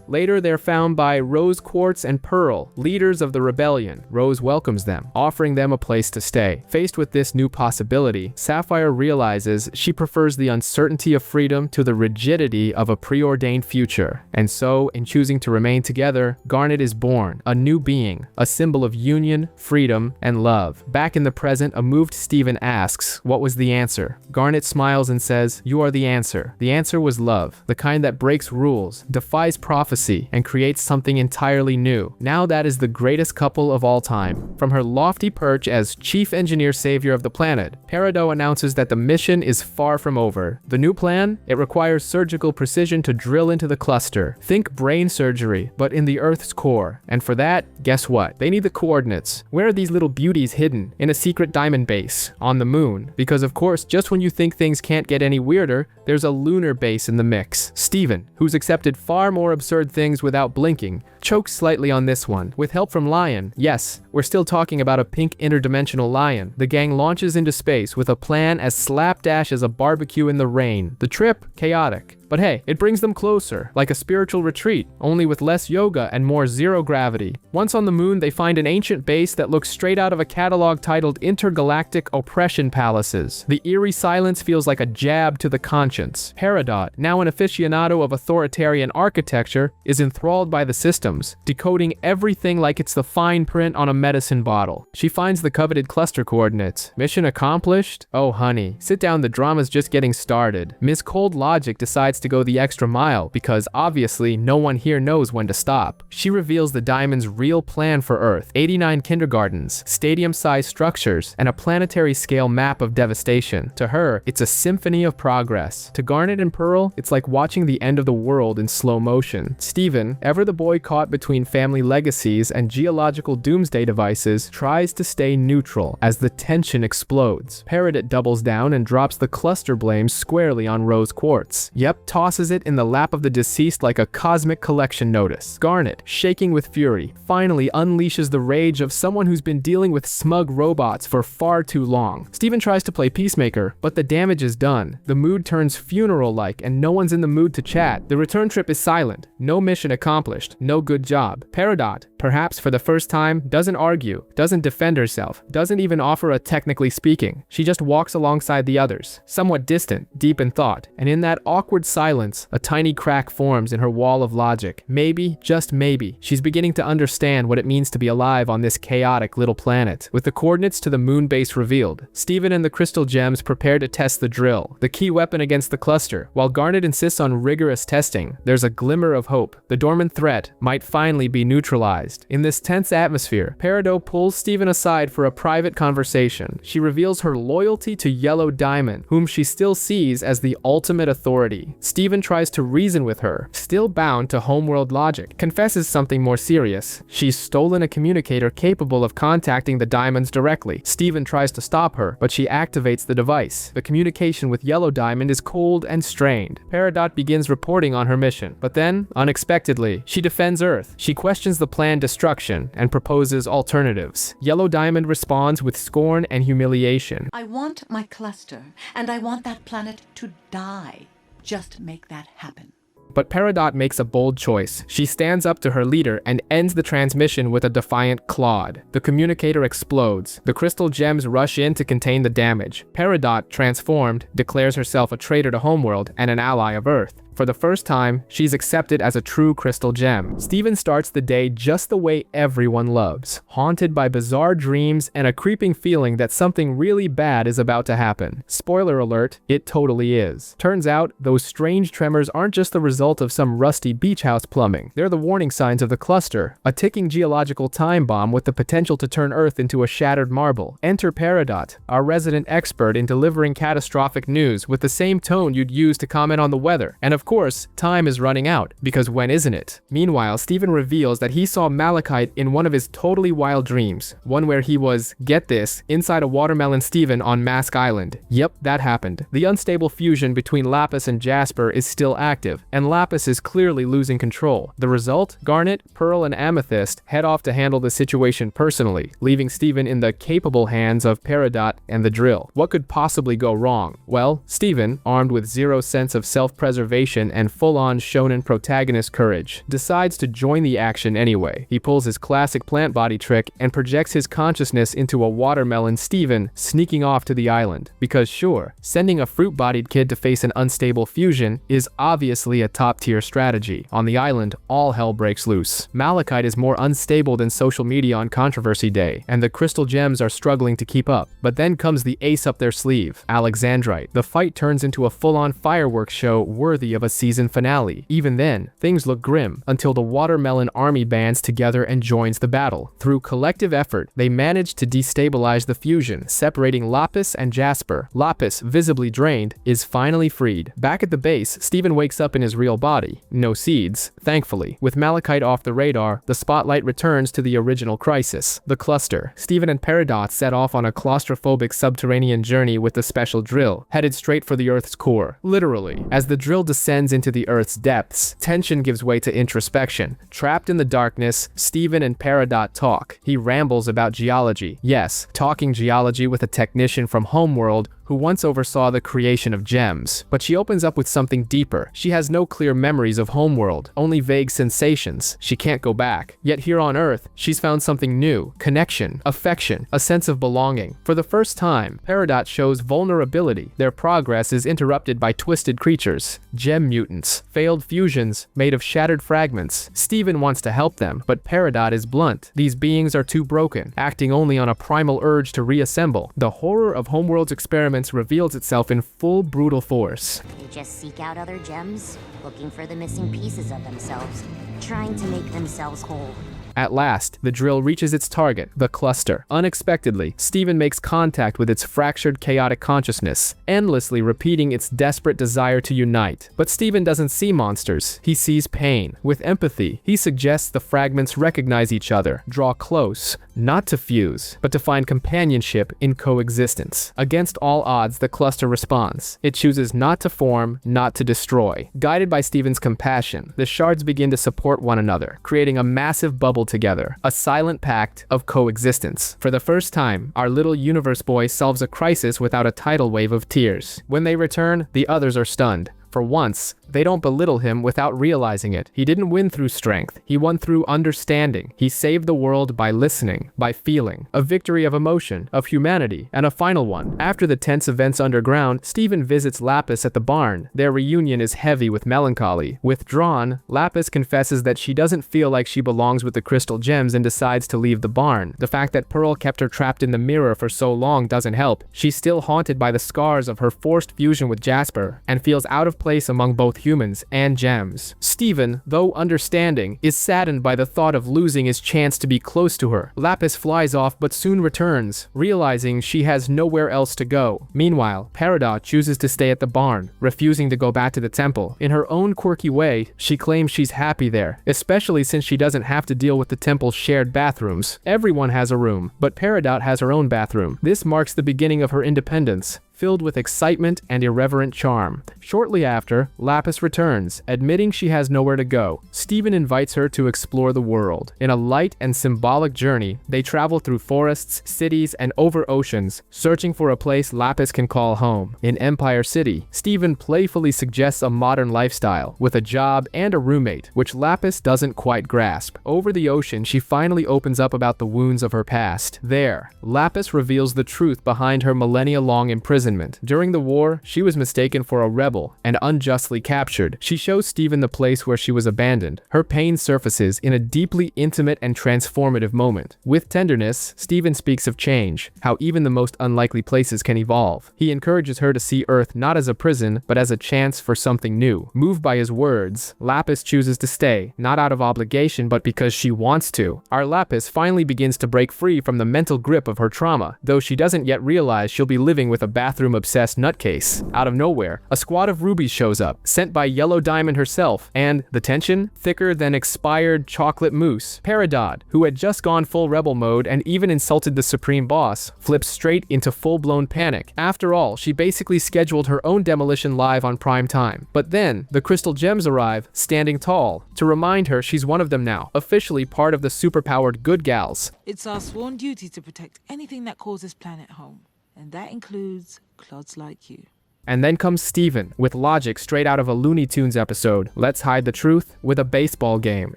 S1: Later, they're found by Rose, Quartz, and Pearl, leaders of the rebellion. Rose welcomes them, offering them a place to stay. Faced with this new possibility, Sapphire realizes she prefers the uncertainty of freedom to the rigidity of a preordained future. And so, in choosing to remain together, Garnet is born, a new being, a symbol of union, freedom, and love. Back in the present, a moved Steven asks, what was the answer? Garnet smiles and says, you are the answer. The answer was love, the kind that breaks rules, defies prophecy, and creates something entirely new. Now that is the greatest couple of all time. From her lofty perch as chief engineer savior of the planet, Peridot announces that the mission is far from over. The new plan? It requires surgical precision to drill into the cluster. Think brain surgery, but in the Earth's core. And for that, guess what? They need the coordinates. Where are these little beauties hidden? In a secret diamond base. On the moon. Because of course, just when you think things can't get any weirder, there's a lunar base in the mix. Steven, who's accepted far more absurd things without blinking, chokes slightly on this one. With help from Lion, yes, we're still talking about a pink interdimensional lion, the gang launches into space with a plan as slapdash as a barbecue in the rain. The trip, chaotic. But hey, it brings them closer, like a spiritual retreat, only with less yoga and more zero gravity. Once on the moon, they find an ancient base that looks straight out of a catalog titled Intergalactic Oppression Palaces. The eerie silence feels like a jab to the conscience. Peridot, now an aficionado of authoritarian architecture, is enthralled by the systems, decoding everything like it's the fine print on a medicine bottle. She finds the coveted cluster coordinates. Mission accomplished? Oh honey, sit down, the drama's just getting started. Miss Cold Logic decides decides to go the extra mile because obviously no one here knows when to stop. She reveals the Diamond's real plan for Earth: 89 kindergartens, stadium-sized structures, and a planetary-scale map of devastation. To her, it's a symphony of progress. To Garnet and Pearl, it's like watching the end of the world in slow motion. Steven, ever the boy caught between family legacies and geological doomsday devices, tries to stay neutral as the tension explodes. Peridot doubles down and drops the cluster blame squarely on Rose Quartz. Yep, tosses it in the lap of the deceased like a cosmic collection notice. Garnet, shaking with fury, finally unleashes the rage of someone who's been dealing with smug robots for far too long. Steven tries to play peacemaker, but the damage is done. The mood turns funeral-like and no one's in the mood to chat. The return trip is silent. No mission accomplished. No good job. Peridot, perhaps for the first time, doesn't argue, doesn't defend herself, doesn't even offer a technically speaking. She just walks alongside the others, somewhat distant, deep in thought, and in that awkward silence, a tiny crack forms in her wall of logic. Maybe, just maybe, she's beginning to understand what it means to be alive on this chaotic little planet. With the coordinates to the moon base revealed, Steven and the crystal gems prepare to test the drill, the key weapon against the cluster. While Garnet insists on rigorous testing, there's a glimmer of hope. The dormant threat might finally be neutralized. In this tense atmosphere, Peridot pulls Steven aside for a private conversation. She reveals her loyalty to Yellow Diamond, whom she still sees as the ultimate authority. Steven tries to reason with her, still bound to homeworld logic, confesses something more serious. She's stolen a communicator capable of contacting the Diamonds directly. Steven tries to stop her, but she activates the device. The communication with Yellow Diamond is cold and strained. Peridot begins reporting on her mission, but then, unexpectedly, she defends Earth. She questions the planned destruction and proposes alternatives. Yellow Diamond responds with scorn and humiliation.
S7: I want my cluster, and I want that planet to die. Just make that happen.
S1: But Peridot makes a bold choice. She stands up to her leader and ends the transmission with a defiant clod. The communicator explodes. The crystal gems rush in to contain the damage. Peridot, transformed, declares herself a traitor to Homeworld and an ally of Earth. For the first time, she's accepted as a true crystal gem. Steven starts the day just the way everyone loves, haunted by bizarre dreams and a creeping feeling that something really bad is about to happen. Spoiler alert, it totally is. Turns out, those strange tremors aren't just the result of some rusty beach house plumbing. They're the warning signs of the cluster, a ticking geological time bomb with the potential to turn Earth into a shattered marble. Enter Peridot, our resident expert in delivering catastrophic news with the same tone you'd use to comment on the weather. And of course, time is running out, because when isn't it? Meanwhile, Steven reveals that he saw Malachite in one of his totally wild dreams, one where he was, get this, inside a watermelon Steven on Mask Island. Yep, that happened. The unstable fusion between Lapis and Jasper is still active, and Lapis is clearly losing control. The result? Garnet, Pearl, and Amethyst head off to handle the situation personally, leaving Steven in the capable hands of Peridot and the drill. What could possibly go wrong? Well, Steven, armed with zero sense of self-preservation and full-on shonen protagonist courage, decides to join the action anyway. He pulls his classic plant body trick and projects his consciousness into a watermelon Steven, sneaking off to the island. Because sure, sending a fruit-bodied kid to face an unstable fusion is obviously a top-tier strategy. On the island, all hell breaks loose. Malachite is more unstable than social media on Controversy Day, and the crystal gems are struggling to keep up. But then comes the ace up their sleeve, Alexandrite. The fight turns into a full-on fireworks show worthy of a season finale. Even then, things look grim until the watermelon army bands together and joins the battle. Through collective effort, they manage to destabilize the fusion, separating Lapis and Jasper. Lapis, visibly drained, is finally freed. Back at the base, Steven wakes up in his real body. No seeds, thankfully. With Malachite off the radar, the spotlight returns to the original crisis, the cluster. Steven and Peridot set off on a claustrophobic subterranean journey with the special drill, headed straight for the Earth's core. Literally. As the drill descends into the Earth's depths, tension gives way to introspection. Trapped in the darkness, Steven and Peridot talk. He rambles about geology. Yes, talking geology with a technician from Homeworld who once oversaw the creation of gems. But she opens up with something deeper. She has no clear memories of Homeworld, only vague sensations. She can't go back. Yet here on Earth, she's found something new: connection, affection, a sense of belonging. For the first time, Peridot shows vulnerability. Their progress is interrupted by twisted creatures, gem mutants, failed fusions made of shattered fragments. Steven wants to help them, but Peridot is blunt. These beings are too broken, acting only on a primal urge to reassemble. The horror of Homeworld's experimentation experiments reveals itself in full brutal force.
S8: They just seek out other gems, looking for the missing pieces of themselves, trying to make themselves whole.
S1: At last, the drill reaches its target, the cluster. Unexpectedly, Steven makes contact with its fractured, chaotic consciousness, endlessly repeating its desperate desire to unite. But Steven doesn't see monsters. He sees pain. With empathy, he suggests the fragments recognize each other, draw close, not to fuse, but to find companionship in coexistence. Against all odds, the cluster responds. It chooses not to form, not to destroy. Guided by Steven's compassion, the shards begin to support one another, creating a massive bubble together, a silent pact of coexistence. For the first time, our little universe boy solves a crisis without a tidal wave of tears. When they return, the others are stunned. For once, they don't belittle him without realizing it. He didn't win through strength. He won through understanding. He saved the world by listening, by feeling. A victory of emotion, of humanity, and a final one. After the tense events underground, Steven visits Lapis at the barn. Their reunion is heavy with melancholy. Withdrawn, Lapis confesses that she doesn't feel like she belongs with the crystal gems and decides to leave the barn. The fact that Pearl kept her trapped in the mirror for so long doesn't help. She's still haunted by the scars of her forced fusion with Jasper, and feels out of place among both humans and gems. Steven, though understanding, is saddened by the thought of losing his chance to be close to her. Lapis flies off but soon returns, realizing she has nowhere else to go. Meanwhile, Peridot chooses to stay at the barn, refusing to go back to the temple. In her own quirky way, she claims she's happy there, especially since she doesn't have to deal with the temple's shared bathrooms. Everyone has a room, but Peridot has her own bathroom. This marks the beginning of her independence, filled with excitement and irreverent charm. Shortly after, Lapis returns, admitting she has nowhere to go. Steven invites her to explore the world. In a light and symbolic journey, they travel through forests, cities, and over oceans, searching for a place Lapis can call home. In Empire City, Steven playfully suggests a modern lifestyle, with a job and a roommate, which Lapis doesn't quite grasp. Over the ocean, she finally opens up about the wounds of her past. There, Lapis reveals the truth behind her millennia-long imprisonment. During the war, she was mistaken for a rebel and unjustly captured. She shows Steven the place where she was abandoned. Her pain surfaces in a deeply intimate and transformative moment. With tenderness, Steven speaks of change, how even the most unlikely places can evolve. He encourages her to see Earth not as a prison, but as a chance for something new. Moved by his words, Lapis chooses to stay, not out of obligation, but because she wants to. Our Lapis finally begins to break free from the mental grip of her trauma, though she doesn't yet realize she'll be living with a bathroom-obsessed nutcase. Out of nowhere, a squad of rubies shows up, sent by Yellow Diamond herself, and the tension? Thicker than expired chocolate mousse. Peridot, who had just gone full rebel mode and even insulted the supreme boss, flips straight into full-blown panic. After all, she basically scheduled her own demolition live on prime time. But then, the crystal gems arrive, standing tall, to remind her she's one of them now, officially part of the superpowered good gals.
S5: It's our sworn duty to protect anything that calls this planet home. And that includes clods like you.
S1: And then comes Steven, with logic straight out of a Looney Tunes episode. Let's hide the truth with a baseball game.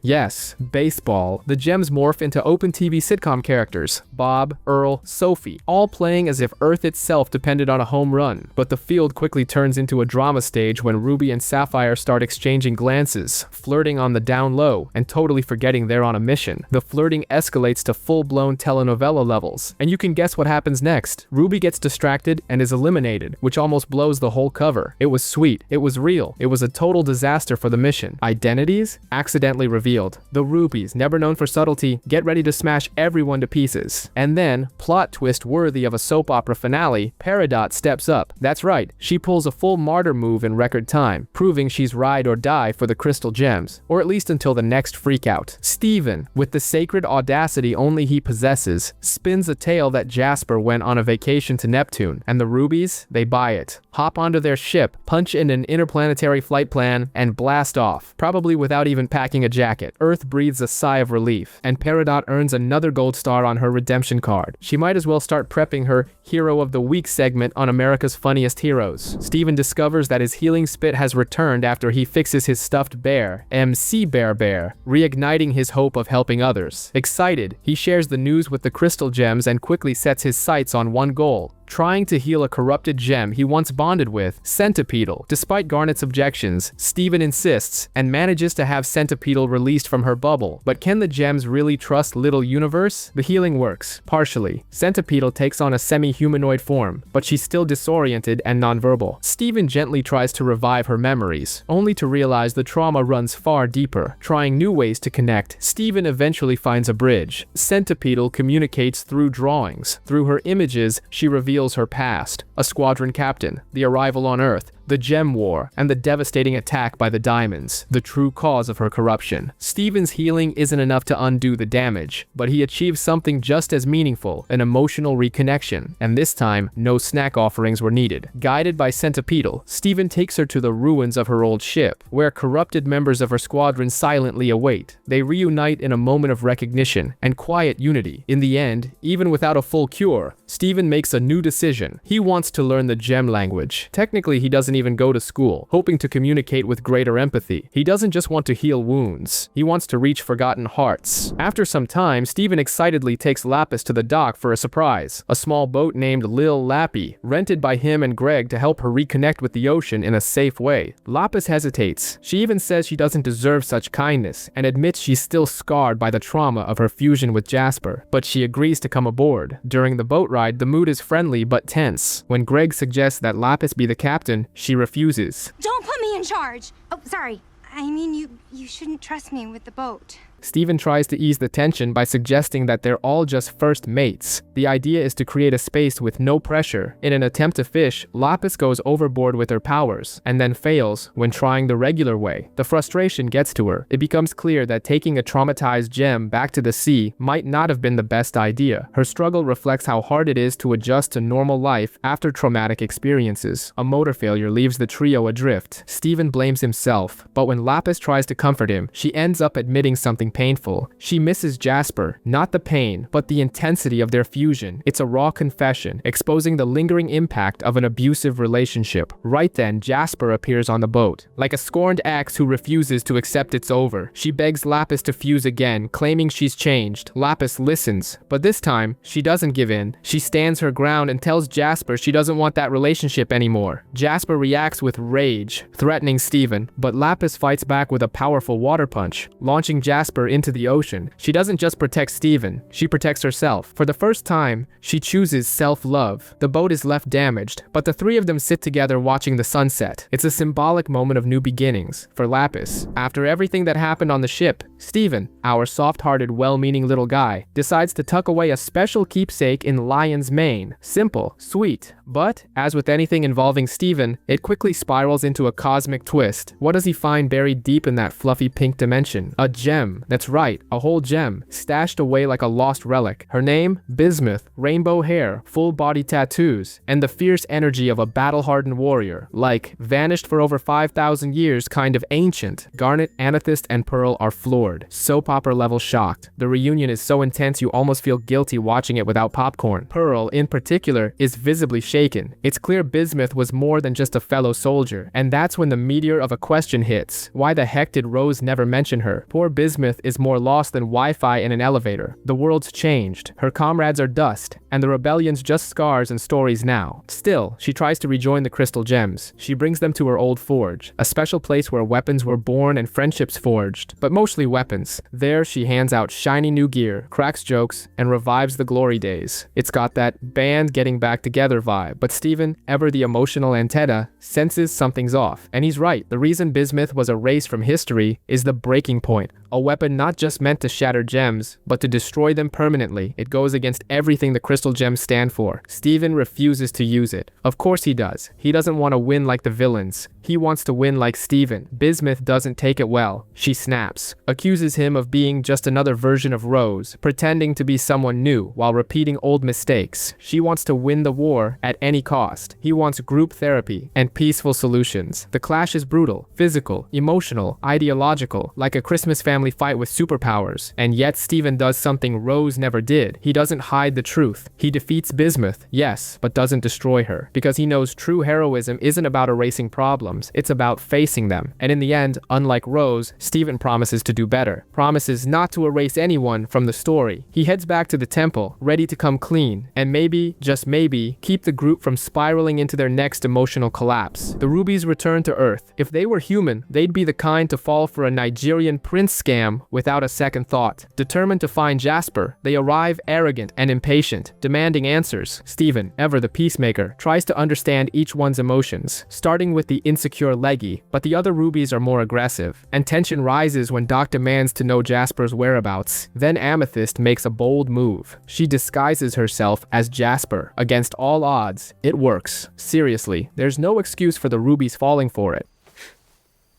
S1: Yes, baseball. The gems morph into open TV sitcom characters. Bob, Earl, Sophie, all playing as if Earth itself depended on a home run. But the field quickly turns into a drama stage when Ruby and Sapphire start exchanging glances, flirting on the down low, and totally forgetting they're on a mission. The flirting escalates to full-blown telenovela levels. And you can guess what happens next. Ruby gets distracted and is eliminated, which almost blows the whole cover. It was sweet. It was real. It was a total disaster for the mission. Identities? Accidentally revealed. The rubies, never known for subtlety, get ready to smash everyone to pieces. And then, plot twist worthy of a soap opera finale, Peridot steps up. That's right, she pulls a full martyr move in record time, proving she's ride or die for the crystal gems, or at least until the next freakout. Steven, with the sacred audacity only he possesses, spins a tale that Jasper went on a vacation to Neptune, and the rubies, they buy it. Hop onto their ship, punch in an interplanetary flight plan, and blast off, probably without even packing a jacket. Earth breathes a sigh of relief, and Peridot earns another gold star on her redemption card. She might as well start prepping her Hero of the Week segment on America's Funniest Heroes. Steven discovers that his healing spit has returned after he fixes his stuffed bear, MC Bear Bear, reigniting his hope of helping others. Excited, he shares the news with the crystal gems and quickly sets his sights on one goal: trying to heal a corrupted gem he once bonded with, Centipedal. Despite Garnet's objections, Steven insists and manages to have Centipedal released from her bubble. But can the gems really trust Little Universe? The healing works, partially. Centipedal takes on a semi-humanoid form, but she's still disoriented and nonverbal. Steven gently tries to revive her memories, only to realize the trauma runs far deeper. Trying new ways to connect, Steven eventually finds a bridge. Centipedal communicates through drawings. Through her images, she reveals her past. A squadron captain, the arrival on Earth, the Gem War, and the devastating attack by the Diamonds, the true cause of her corruption. Steven's healing isn't enough to undo the damage, but he achieves something just as meaningful, an emotional reconnection, and this time, no snack offerings were needed. Guided by Centipedal, Steven takes her to the ruins of her old ship, where corrupted members of her squadron silently await. They reunite in a moment of recognition and quiet unity. In the end, even without a full cure, Steven makes a new decision. He wants to learn the gem language. Technically, he doesn't even go to school, hoping to communicate with greater empathy. He doesn't just want to heal wounds. He wants to reach forgotten hearts. After some time, Steven excitedly takes Lapis to the dock for a surprise. A small boat named Lil Lappy, rented by him and Greg to help her reconnect with the ocean in a safe way. Lapis hesitates. She even says she doesn't deserve such kindness, and admits she's still scarred by the trauma of her fusion with Jasper. But she agrees to come aboard. During the boat ride, the mood is friendly but tense. When Greg suggests that Lapis be the captain, she refuses.
S9: Don't put me in charge! Oh, sorry. I mean, you shouldn't trust me with the boat.
S1: Steven tries to ease the tension by suggesting that they're all just first mates. The idea is to create a space with no pressure. In an attempt to fish, Lapis goes overboard with her powers, and then fails when trying the regular way. The frustration gets to her. It becomes clear that taking a traumatized gem back to the sea might not have been the best idea. Her struggle reflects how hard it is to adjust to normal life after traumatic experiences. A motor failure leaves the trio adrift. Steven blames himself, but when Lapis tries to comfort him, she ends up admitting something painful. She misses Jasper, not the pain, but the intensity of their fusion. It's a raw confession, exposing the lingering impact of an abusive relationship. Right then, Jasper appears on the boat. Like a scorned ex who refuses to accept it's over, she begs Lapis to fuse again, claiming she's changed. Lapis listens, but this time, she doesn't give in. She stands her ground and tells Jasper she doesn't want that relationship anymore. Jasper reacts with rage, threatening Steven, but Lapis fights back with a powerful water punch, launching Jasper into the ocean. She doesn't just protect Steven, she protects herself. For the first time, she chooses self-love. The boat is left damaged, but the three of them sit together watching the sunset. It's a symbolic moment of new beginnings for Lapis. After everything that happened on the ship, Steven, our soft-hearted, well-meaning little guy, decides to tuck away a special keepsake in Lion's Mane. Simple, sweet, but, as with anything involving Steven, it quickly spirals into a cosmic twist. What does he find buried deep in that fluffy pink dimension? A gem. That's right, a whole gem, stashed away like a lost relic. Her name? Bismuth, rainbow hair, full body tattoos, and the fierce energy of a battle-hardened warrior. Like, vanished for over 5,000 years, kind of ancient. Garnet, Amethyst, and Pearl are floored. Soap opera level shocked. The reunion is so intense you almost feel guilty watching it without popcorn. Pearl, in particular, is visibly shaken. It's clear Bismuth was more than just a fellow soldier, and that's when the meteor of a question hits. Why the heck did Rose never mention her? Poor Bismuth is more lost than Wi-Fi in an elevator. The world's changed. Her comrades are dust, and the rebellion's just scars and stories now. Still, she tries to rejoin the crystal gems. She brings them to her old forge, a special place where weapons were born and friendships forged, but mostly weapons. There, she hands out shiny new gear, cracks jokes, and revives the glory days. It's got that band getting back together vibe, but Steven, ever the emotional antenna, senses something's off. And he's right. The reason Bismuth was erased from history is the breaking point. A weapon not just meant to shatter gems, but to destroy them permanently. It goes against everything the crystal gems stand for. Steven refuses to use it. Of course he does. He doesn't want to win like the villains. He wants to win like Steven. Bismuth doesn't take it well. She snaps, accuses him of being just another version of Rose, pretending to be someone new while repeating old mistakes. She wants to win the war at any cost. He wants group therapy and peaceful solutions. The clash is brutal, physical, emotional, ideological, like a Christmas family fight with superpowers. And yet Steven does something Rose never did. He doesn't hide the truth. He defeats Bismuth, yes, but doesn't destroy her. Because he knows true heroism isn't about erasing problems, it's about facing them. And in the end, unlike Rose, Steven promises to do better. Promises not to erase anyone from the story. He heads back to the temple, ready to come clean, and maybe, just maybe, keep the group from spiraling into their next emotional collapse. The Rubies return to Earth. If they were human, they'd be the kind to fall for a Nigerian prince scam without a second thought. Determined to find Jasper, they arrive arrogant and impatient, demanding answers. Steven, ever the peacemaker, tries to understand each one's emotions, starting with the insecure Leggy, but the other Rubies are more aggressive, and tension rises when Doc demands to know Jasper's whereabouts. Then Amethyst makes a bold move. She disguises herself as Jasper. Against all odds, it works. Seriously, there's no excuse for the Rubies falling for it.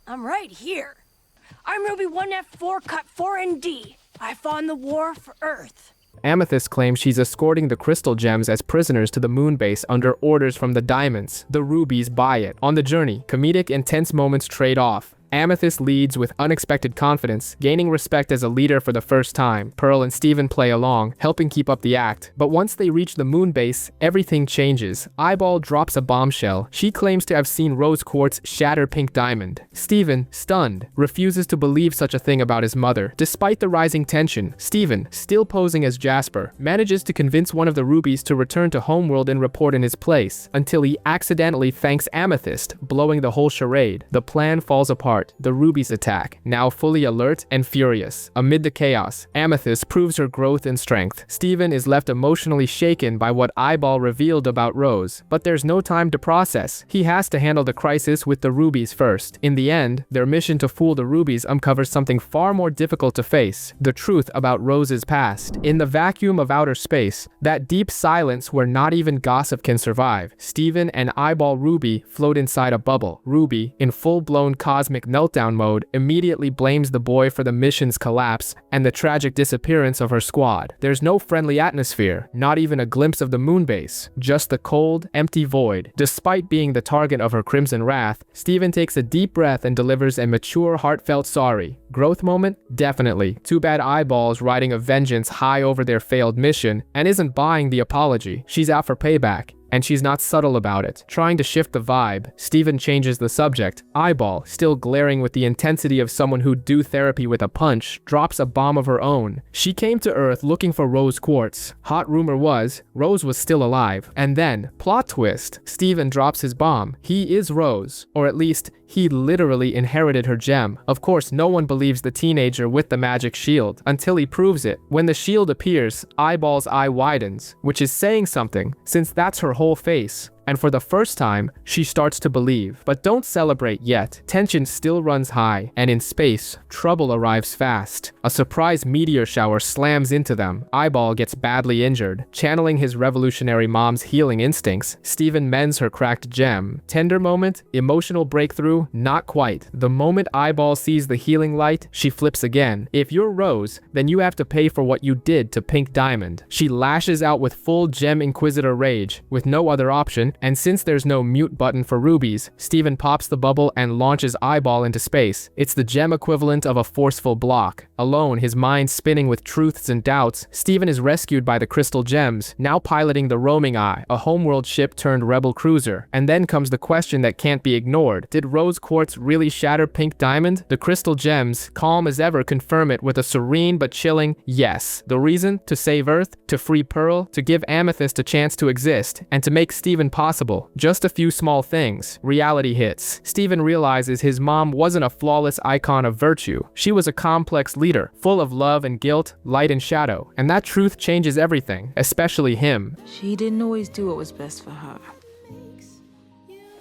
S2: I'm right here. I'm Ruby 1F4 Cut 4ND. I fought in the war for Earth.
S1: Amethyst claims she's escorting the crystal gems as prisoners to the moon base under orders from the Diamonds. The Rubies buy it. On the journey, comedic and tense moments trade off. Amethyst leads with unexpected confidence, gaining respect as a leader for the first time. Pearl and Steven play along, helping keep up the act. But once they reach the moon base, everything changes. Eyeball drops a bombshell. She claims to have seen Rose Quartz shatter Pink Diamond. Steven, stunned, refuses to believe such a thing about his mother. Despite the rising tension, Steven, still posing as Jasper, manages to convince one of the Rubies to return to Homeworld and report in his place, until he accidentally thanks Amethyst, blowing the whole charade. The plan falls apart. The Rubies attack, now fully alert and furious. Amid the chaos, Amethyst proves her growth and strength. Steven is left emotionally shaken by what Eyeball revealed about Rose, but there's no time to process. He has to handle the crisis with the Rubies first. In the end, their mission to fool the Rubies uncovers something far more difficult to face: the truth about Rose's past. In the vacuum of outer space, that deep silence where not even gossip can survive, Steven and Eyeball Ruby float inside a bubble. Ruby, in full-blown cosmic meltdown mode, immediately blames the boy for the mission's collapse and the tragic disappearance of her squad. There's no friendly atmosphere, not even a glimpse of the moon base, just the cold, empty void. Despite being the target of her crimson wrath, Steven takes a deep breath and delivers a mature, heartfelt sorry. Growth moment? Definitely. Too bad Eyeball's riding a vengeance high over their failed mission and isn't buying the apology. She's out for payback. And she's not subtle about it. Trying to shift the vibe, Steven changes the subject. Eyeball, still glaring with the intensity of someone who'd do therapy with a punch, drops a bomb of her own. She came to Earth looking for Rose Quartz. Hot rumor was, Rose was still alive. And then, plot twist, Steven drops his bomb. He is Rose, or at least, he literally inherited her gem. Of course, no one believes the teenager with the magic shield, until he proves it. When the shield appears, Eyeball's eye widens, which is saying something, since that's her whole face. And for the first time, she starts to believe. But don't celebrate yet. Tension still runs high, and in space, trouble arrives fast. A surprise meteor shower slams into them. Eyeball gets badly injured. Channeling his revolutionary mom's healing instincts, Steven mends her cracked gem. Tender moment? Emotional breakthrough? Not quite. The moment Eyeball sees the healing light, she flips again. If you're Rose, then you have to pay for what you did to Pink Diamond. She lashes out with full Gem Inquisitor rage, with no other option. And since there's no mute button for Rubies, Steven pops the bubble and launches Eyeball into space. It's the gem equivalent of a forceful block. Alone, his mind spinning with truths and doubts, Steven is rescued by the crystal gems, now piloting the Roaming Eye, a homeworld ship turned rebel cruiser. And then comes the question that can't be ignored. Did Rose Quartz really shatter Pink Diamond? The crystal gems, calm as ever, confirm it with a serene but chilling yes. The reason? To save Earth, to free Pearl, to give Amethyst a chance to exist, and to make Steven possible. Just a few small things. Reality hits. Steven realizes his mom wasn't a flawless icon of virtue. She was a complex leader, full of love and guilt, light and shadow. And that truth changes everything, especially him.
S5: She didn't always do what was best for her,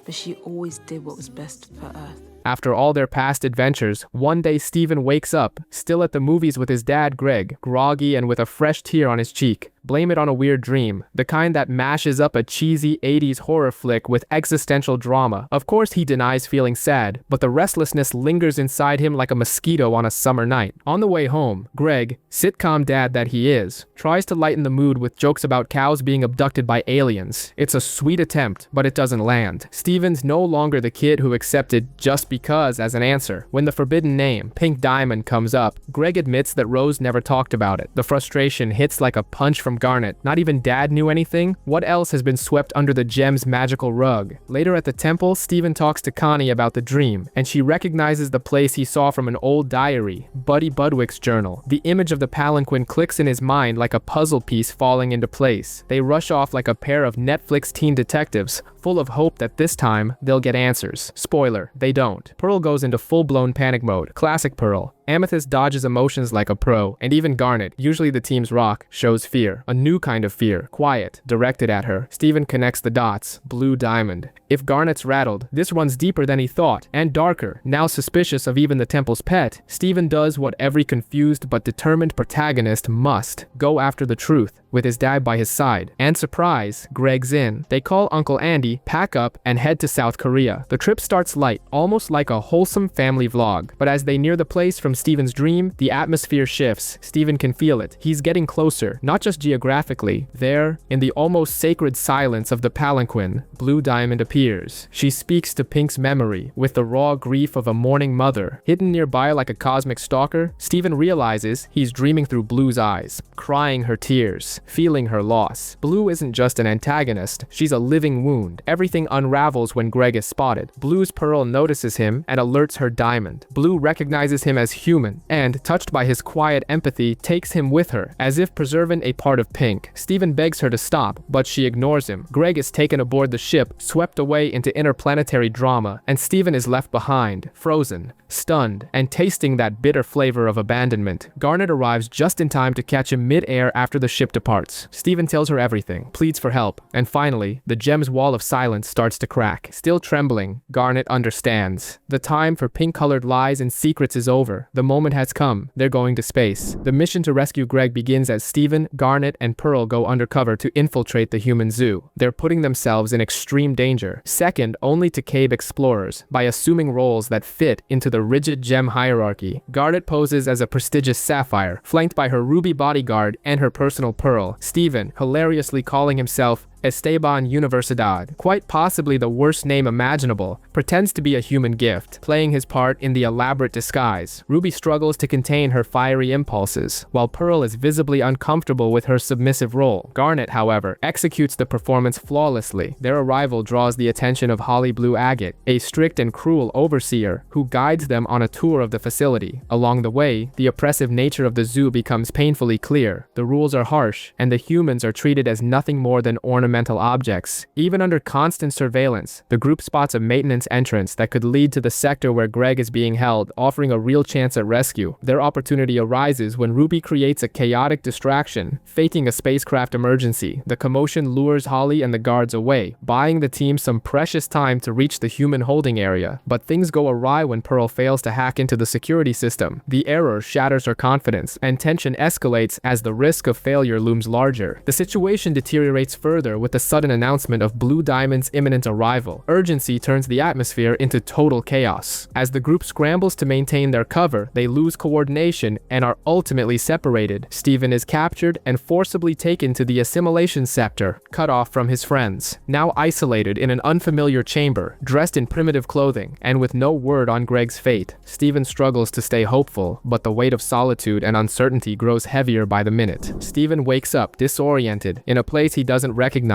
S5: but she always did what was best for Earth.
S1: After all their past adventures, one day Steven wakes up, still at the movies with his dad Greg, groggy and with a fresh tear on his cheek. blame it on a weird dream, the kind that mashes up a cheesy 80s horror flick with existential drama. Of course he denies feeling sad, but the restlessness lingers inside him like a mosquito on a summer night. On the way home, Greg, sitcom dad that he is, tries to lighten the mood with jokes about cows being abducted by aliens. It's a sweet attempt, but it doesn't land. Steven's no longer the kid who accepted just because as an answer. When the forbidden name, Pink Diamond, comes up, Greg admits that Rose never talked about it. The frustration hits like a punch from Garnet. Not even dad knew anything? What else has been swept under the gem's magical rug? Later at the temple, Steven talks to Connie about the dream, and she recognizes the place he saw from an old diary, Buddy Budwick's journal. The image of the palanquin clicks in his mind like a puzzle piece falling into place. They rush off like a pair of Netflix teen detectives, full of hope that this time they'll get answers. Spoiler, they don't. Pearl goes into full-blown panic mode. Classic Pearl. Amethyst dodges emotions like a pro, and even Garnet, usually the team's rock, shows fear. A new kind of fear. Quiet, directed at her. Steven connects the dots. Blue Diamond. If Garnet's rattled, this runs deeper than he thought, and darker. Now suspicious of even the temple's pet, Steven does what every confused but determined protagonist must. Go after the truth, with his dad by his side. And surprise, Greg's in. They call Uncle Andy, pack up, and head to South Korea. The trip starts light, almost like a wholesome family vlog. But as they near the place from Steven's dream, the atmosphere shifts. Steven can feel it. He's getting closer, not just geographically. There, in the almost sacred silence of the palanquin, Blue Diamond appears. She speaks to Pink's memory, with the raw grief of a mourning mother. Hidden nearby like a cosmic stalker, Steven realizes he's dreaming through Blue's eyes, crying her tears, feeling her loss. Blue isn't just an antagonist, she's a living wound. Everything unravels when Greg is spotted. Blue's Pearl notices him and alerts her Diamond. Blue recognizes him as human, and, touched by his quiet empathy, takes him with her, as if preserving a part of Pink. Steven begs her to stop, but she ignores him. Greg is taken aboard the ship, swept away into interplanetary drama, and Steven is left behind, frozen, stunned, and tasting that bitter flavor of abandonment. Garnet arrives just in time to catch him mid-air after the ship departs. Steven tells her everything, pleads for help, and finally, the gem's wall of silence starts to crack. Still trembling, Garnet understands. The time for pink-colored lies and secrets is over. The moment has come. They're going to space. The mission to rescue Greg begins as Steven, Garnet, and Pearl go undercover to infiltrate the human zoo. They're putting themselves in extreme danger, second only to cave explorers, by assuming roles that fit into the rigid gem hierarchy. Garnet poses as a prestigious sapphire, flanked by her ruby bodyguard and her personal pearl. Steven, hilariously calling himself Esteban Universidad, quite possibly the worst name imaginable, pretends to be a human gift, playing his part in the elaborate disguise. Ruby struggles to contain her fiery impulses, while Pearl is visibly uncomfortable with her submissive role. Garnet, however, executes the performance flawlessly. Their arrival draws the attention of Holly Blue Agate, a strict and cruel overseer who guides them on a tour of the facility. Along the way, the oppressive nature of the zoo becomes painfully clear. The rules are harsh, and the humans are treated as nothing more than ornamental objects. Even under constant surveillance, the group spots a maintenance entrance that could lead to the sector where Greg is being held, offering a real chance at rescue. Their opportunity arises when Ruby creates a chaotic distraction, faking a spacecraft emergency. The commotion lures Holly and the guards away, buying the team some precious time to reach the human holding area. But things go awry when Pearl fails to hack into the security system. The error shatters her confidence, and tension escalates as the risk of failure looms larger. The situation deteriorates further with the sudden announcement of Blue Diamond's imminent arrival. Urgency turns the atmosphere into total chaos. As the group scrambles to maintain their cover, they lose coordination and are ultimately separated. Steven is captured and forcibly taken to the assimilation sector, cut off from his friends. Now isolated in an unfamiliar chamber, dressed in primitive clothing, and with no word on Greg's fate, Steven struggles to stay hopeful, but the weight of solitude and uncertainty grows heavier by the minute. Steven wakes up disoriented in a place he doesn't recognize.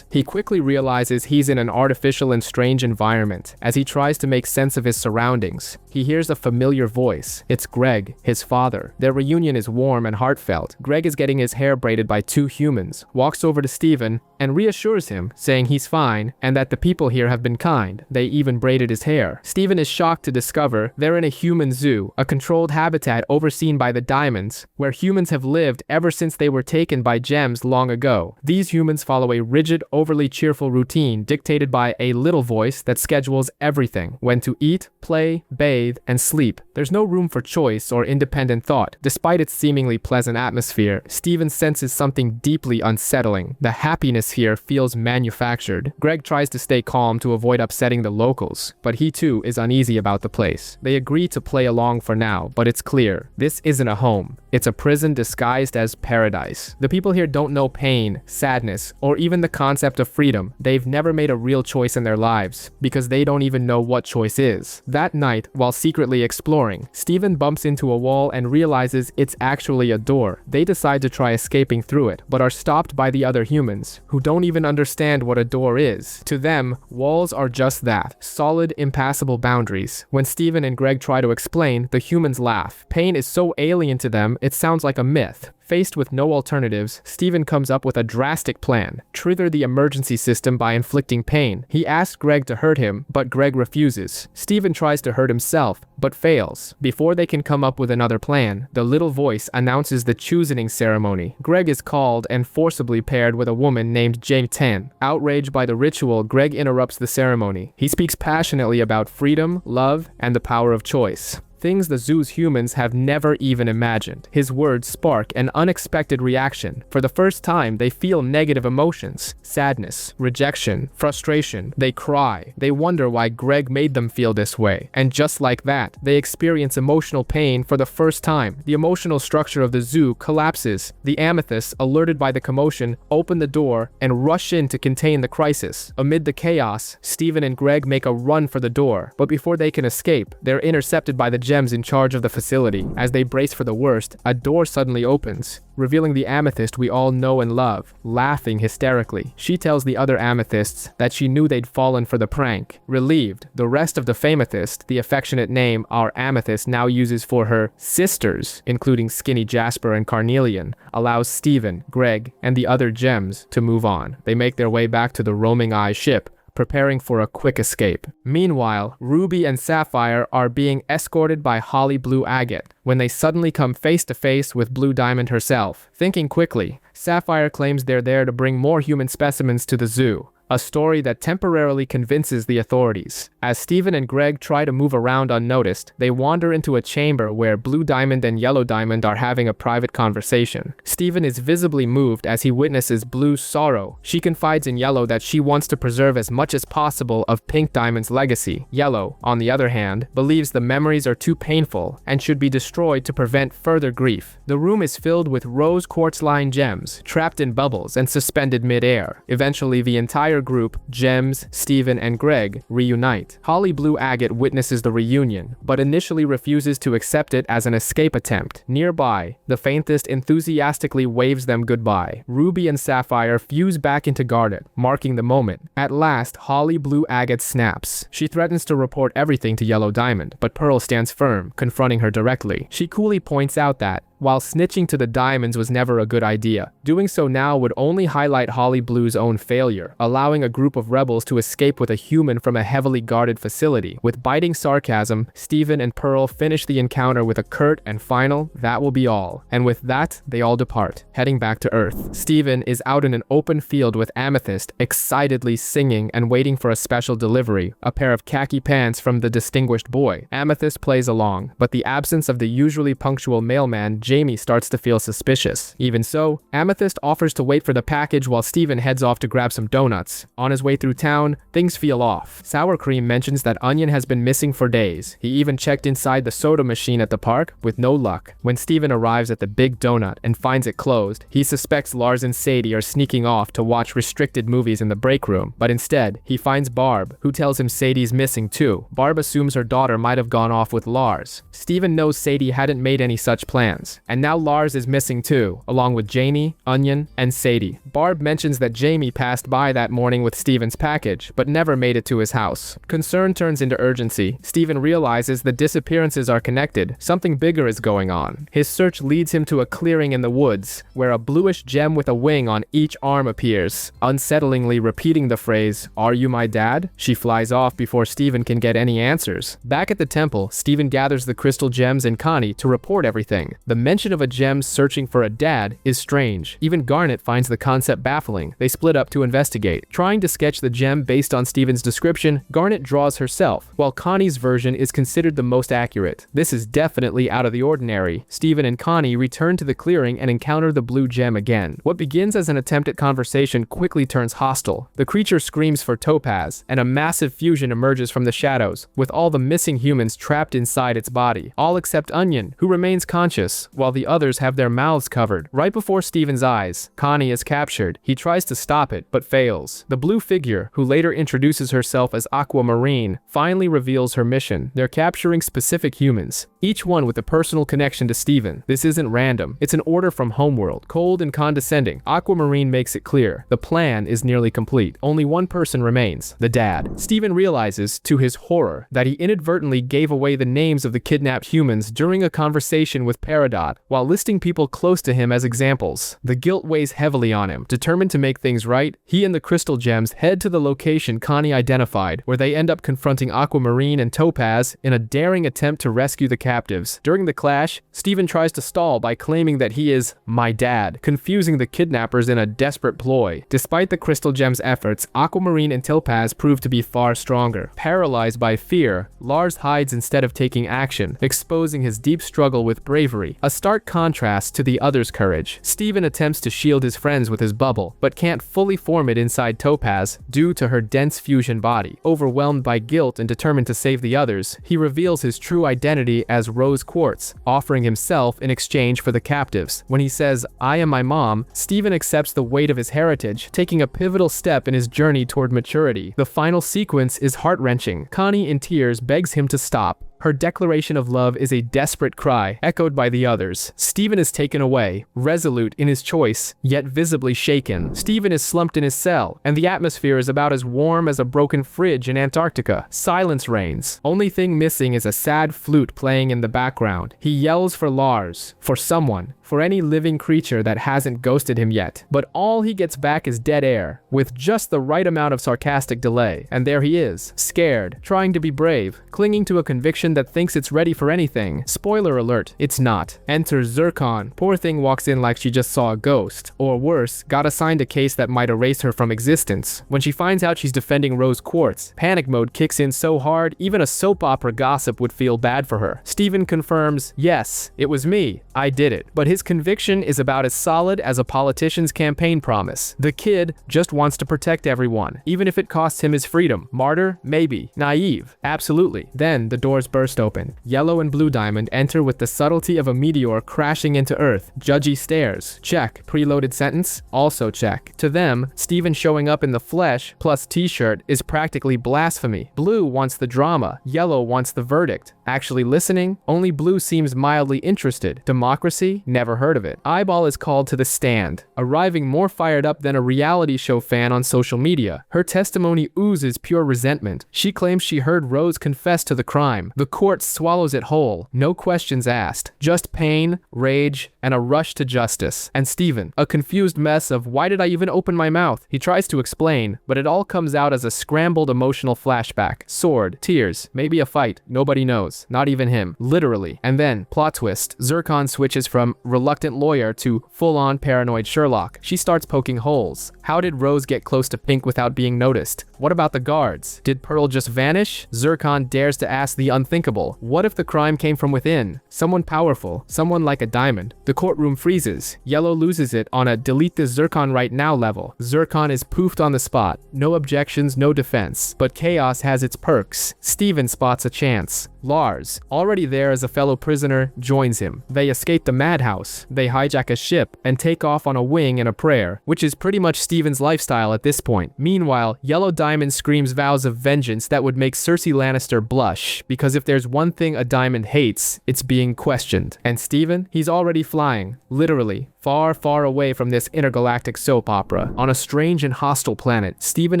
S1: He quickly realizes he's in an artificial and strange environment. As he tries to make sense of his surroundings, he hears a familiar voice. It's Greg, his father. Their reunion is warm and heartfelt. Greg is getting his hair braided by two humans, walks over to Steven, and reassures him, saying he's fine and that the people here have been kind. They even braided his hair. Steven is shocked to discover they're in a human zoo, a controlled habitat overseen by the Diamonds, where humans have lived ever since they were taken by gems long ago. These humans follow a rigid, overly cheerful routine dictated by a little voice that schedules everything: when to eat, play, bathe, and sleep. There's no room for choice or independent thought. Despite its seemingly pleasant atmosphere, Steven senses something deeply unsettling. The happiness here feels manufactured. Greg tries to stay calm to avoid upsetting the locals, but he too is uneasy about the place. They agree to play along for now, but it's clear, this isn't a home. It's a prison disguised as paradise. The people here don't know pain, sadness, or even the concept of freedom. They've never made a real choice in their lives, because they don't even know what choice is. That night, while secretly exploring, Steven bumps into a wall and realizes it's actually a door. They decide to try escaping through it, but are stopped by the other humans, who don't even understand what a door is. To them, walls are just that, solid, impassable boundaries. When Steven and Greg try to explain, the humans laugh. Pain is so alien to them, it sounds like a myth. Faced with no alternatives, Steven comes up with a drastic plan: trigger the emergency system by inflicting pain. He asks Greg to hurt him, but Greg refuses. Steven tries to hurt himself, but fails. Before they can come up with another plan, the little voice announces the choosing ceremony. Greg is called and forcibly paired with a woman named Jane Tan. Outraged by the ritual, Greg interrupts the ceremony. He speaks passionately about freedom, love, and the power of choice. Things the zoo's humans have never even imagined. His words spark an unexpected reaction. For the first time, they feel negative emotions: sadness, rejection, frustration. They cry. They wonder why Greg made them feel this way. And just like that, they experience emotional pain for the first time. The emotional structure of the zoo collapses. The amethysts, alerted by the commotion, open the door and rush in to contain the crisis. Amid the chaos, Steven and Greg make a run for the door, but before they can escape, they're intercepted by the gems in charge of the facility. As they brace for the worst, a door suddenly opens, revealing the amethyst we all know and love, laughing hysterically. She tells the other amethysts that she knew they'd fallen for the prank. Relieved, the rest of the famethyst, the affectionate name our amethyst now uses for her sisters, including Skinny Jasper and Carnelian, allows Steven, Greg, and the other gems to move on. They make their way back to the roaming eye ship, preparing for a quick escape. Meanwhile, Ruby and Sapphire are being escorted by Holly Blue Agate when they suddenly come face to face with Blue Diamond herself. Thinking quickly, Sapphire claims they're there to bring more human specimens to the zoo, a story that temporarily convinces the authorities. As Steven and Greg try to move around unnoticed, they wander into a chamber where Blue Diamond and Yellow Diamond are having a private conversation. Steven is visibly moved as he witnesses Blue's sorrow. She confides in Yellow that she wants to preserve as much as possible of Pink Diamond's legacy. Yellow, on the other hand, believes the memories are too painful and should be destroyed to prevent further grief. The room is filled with rose quartz-lined gems, trapped in bubbles and suspended mid-air. Eventually, the entire group, Gems, Steven, and Greg, reunite. Holly Blue Agate witnesses the reunion, but initially refuses to accept it as an escape attempt. Nearby, the faintest enthusiastically waves them goodbye. Ruby and Sapphire fuse back into Garnet, marking the moment. At last, Holly Blue Agate snaps. She threatens to report everything to Yellow Diamond, but Pearl stands firm, confronting her directly. She coolly points out that, while snitching to the diamonds was never a good idea, doing so now would only highlight Holly Blue's own failure, allowing a group of rebels to escape with a human from a heavily guarded facility. With biting sarcasm, Steven and Pearl finish the encounter with a curt and final, "That will be all." And with that, they all depart, heading back to Earth. Steven is out in an open field with Amethyst, excitedly singing and waiting for a special delivery, a pair of khaki pants from the distinguished boy. Amethyst plays along, but the absence of the usually punctual mailman Jamie starts to feel suspicious. Even so, Amethyst offers to wait for the package while Steven heads off to grab some donuts. On his way through town, things feel off. Sour Cream mentions that Onion has been missing for days. He even checked inside the soda machine at the park, with no luck. When Steven arrives at the Big Donut and finds it closed, he suspects Lars and Sadie are sneaking off to watch restricted movies in the break room. But instead, he finds Barb, who tells him Sadie's missing too. Barb assumes her daughter might have gone off with Lars. Steven knows Sadie hadn't made any such plans. And now Lars is missing too, along with Janie, Onion, and Sadie. Barb mentions that Jamie passed by that morning with Steven's package, but never made it to his house. Concern turns into urgency. Steven realizes the disappearances are connected. Something bigger is going on. His search leads him to a clearing in the woods, where a bluish gem with a wing on each arm appears, unsettlingly repeating the phrase, "Are you my dad?" She flies off before Steven can get any answers. Back at the temple, Steven gathers the crystal gems and Connie to report everything. The mention of a gem searching for a dad is strange. Even Garnet finds the concept baffling. They split up to investigate. Trying to sketch the gem based on Steven's description, Garnet draws herself, while Connie's version is considered the most accurate. This is definitely out of the ordinary. Steven and Connie return to the clearing and encounter the blue gem again. What begins as an attempt at conversation quickly turns hostile. The creature screams for Topaz, and a massive fusion emerges from the shadows, with all the missing humans trapped inside its body, all except Onion, who remains conscious, while the others have their mouths covered. Right before Steven's eyes, Connie is captured. He tries to stop it, but fails. The blue figure, who later introduces herself as Aquamarine, finally reveals her mission. They're capturing specific humans, each one with a personal connection to Steven. This isn't random. It's an order from Homeworld. Cold and condescending, Aquamarine makes it clear. The plan is nearly complete. Only one person remains, the dad. Steven realizes, to his horror, that he inadvertently gave away the names of the kidnapped humans during a conversation with Peridot, while listing people close to him as examples. The guilt weighs heavily on him. Determined to make things right, he and the crystal gems head to the location Connie identified, where they end up confronting Aquamarine and Topaz in a daring attempt to rescue the captives. During the clash, Steven tries to stall by claiming that he is my dad, confusing the kidnappers in a desperate ploy. Despite the crystal gems' efforts, Aquamarine and Topaz prove to be far stronger. Paralyzed by fear, Lars hides instead of taking action, exposing his deep struggle with bravery, a stark contrast to the others' courage. Steven attempts to shield his friends with his bubble, but can't fully form it inside Topaz due to her dense fusion body. Overwhelmed by guilt and determined to save the others, he reveals his true identity as Rose Quartz, offering himself in exchange for the captives. When he says, "I am my mom," Steven accepts the weight of his heritage, taking a pivotal step in his journey toward maturity. The final sequence is heart-wrenching. Connie, in tears, begs him to stop. Her declaration of love is a desperate cry, echoed by the others. Steven is taken away, resolute in his choice, yet visibly shaken. Steven is slumped in his cell, and the atmosphere is about as warm as a broken fridge in Antarctica. Silence reigns. Only thing missing is a sad flute playing in the background. He yells for Lars, for someone, for any living creature that hasn't ghosted him yet. But all he gets back is dead air, with just the right amount of sarcastic delay. And there he is, scared, trying to be brave, clinging to a conviction that thinks it's ready for anything. Spoiler alert, it's not. Enters Zircon. Poor thing walks in like she just saw a ghost. Or worse, got assigned a case that might erase her from existence. When she finds out she's defending Rose Quartz, panic mode kicks in so hard, even a soap opera gossip would feel bad for her. Steven confirms, yes, it was me. I did it. But his conviction is about as solid as a politician's campaign promise. The kid just wants to protect everyone, even if it costs him his freedom. Martyr? Maybe. Naive? Absolutely. Then the doors burst open. Yellow and Blue Diamond enter with the subtlety of a meteor crashing into Earth. Judgy stares. Check. Preloaded sentence? Also check. To them, Steven showing up in the flesh plus t-shirt is practically blasphemy. Blue wants the drama. Yellow wants the verdict. Actually listening? Only Blue seems mildly interested. Democracy? Never heard of it. Eyeball is called to the stand, arriving more fired up than a reality show fan on social media. Her testimony oozes pure resentment. She claims she heard Rose confess to the crime. The court swallows it whole. No questions asked. Just pain, rage, and a rush to justice. And Steven, a confused mess of why did I even open my mouth? He tries to explain, but it all comes out as a scrambled emotional flashback. Sword, tears, maybe a fight, nobody knows. Not even him. Literally. And then, plot twist, Zircon switches from reluctant lawyer to full-on paranoid Sherlock. She starts poking holes. How did Rose get close to Pink without being noticed? What about the guards? Did Pearl just vanish? Zircon dares to ask the unthinkable. What if the crime came from within? Someone powerful, someone like a diamond. The courtroom freezes. Yellow loses it on a delete this Zircon right now level. Zircon is poofed on the spot. No objections, no defense. But chaos has its perks. Steven spots a chance. Lars, already there as a fellow prisoner, joins him. They escape the madhouse. They hijack a ship and take off on a wing in a prayer, which is pretty much Steven's lifestyle at this point. Meanwhile, Yellow Diamond screams vows of vengeance that would make Cersei Lannister blush, because if there's one thing a diamond hates, it's being questioned. And Steven, he's already flying, literally, far, far away from this intergalactic soap opera. On a strange and hostile planet, Steven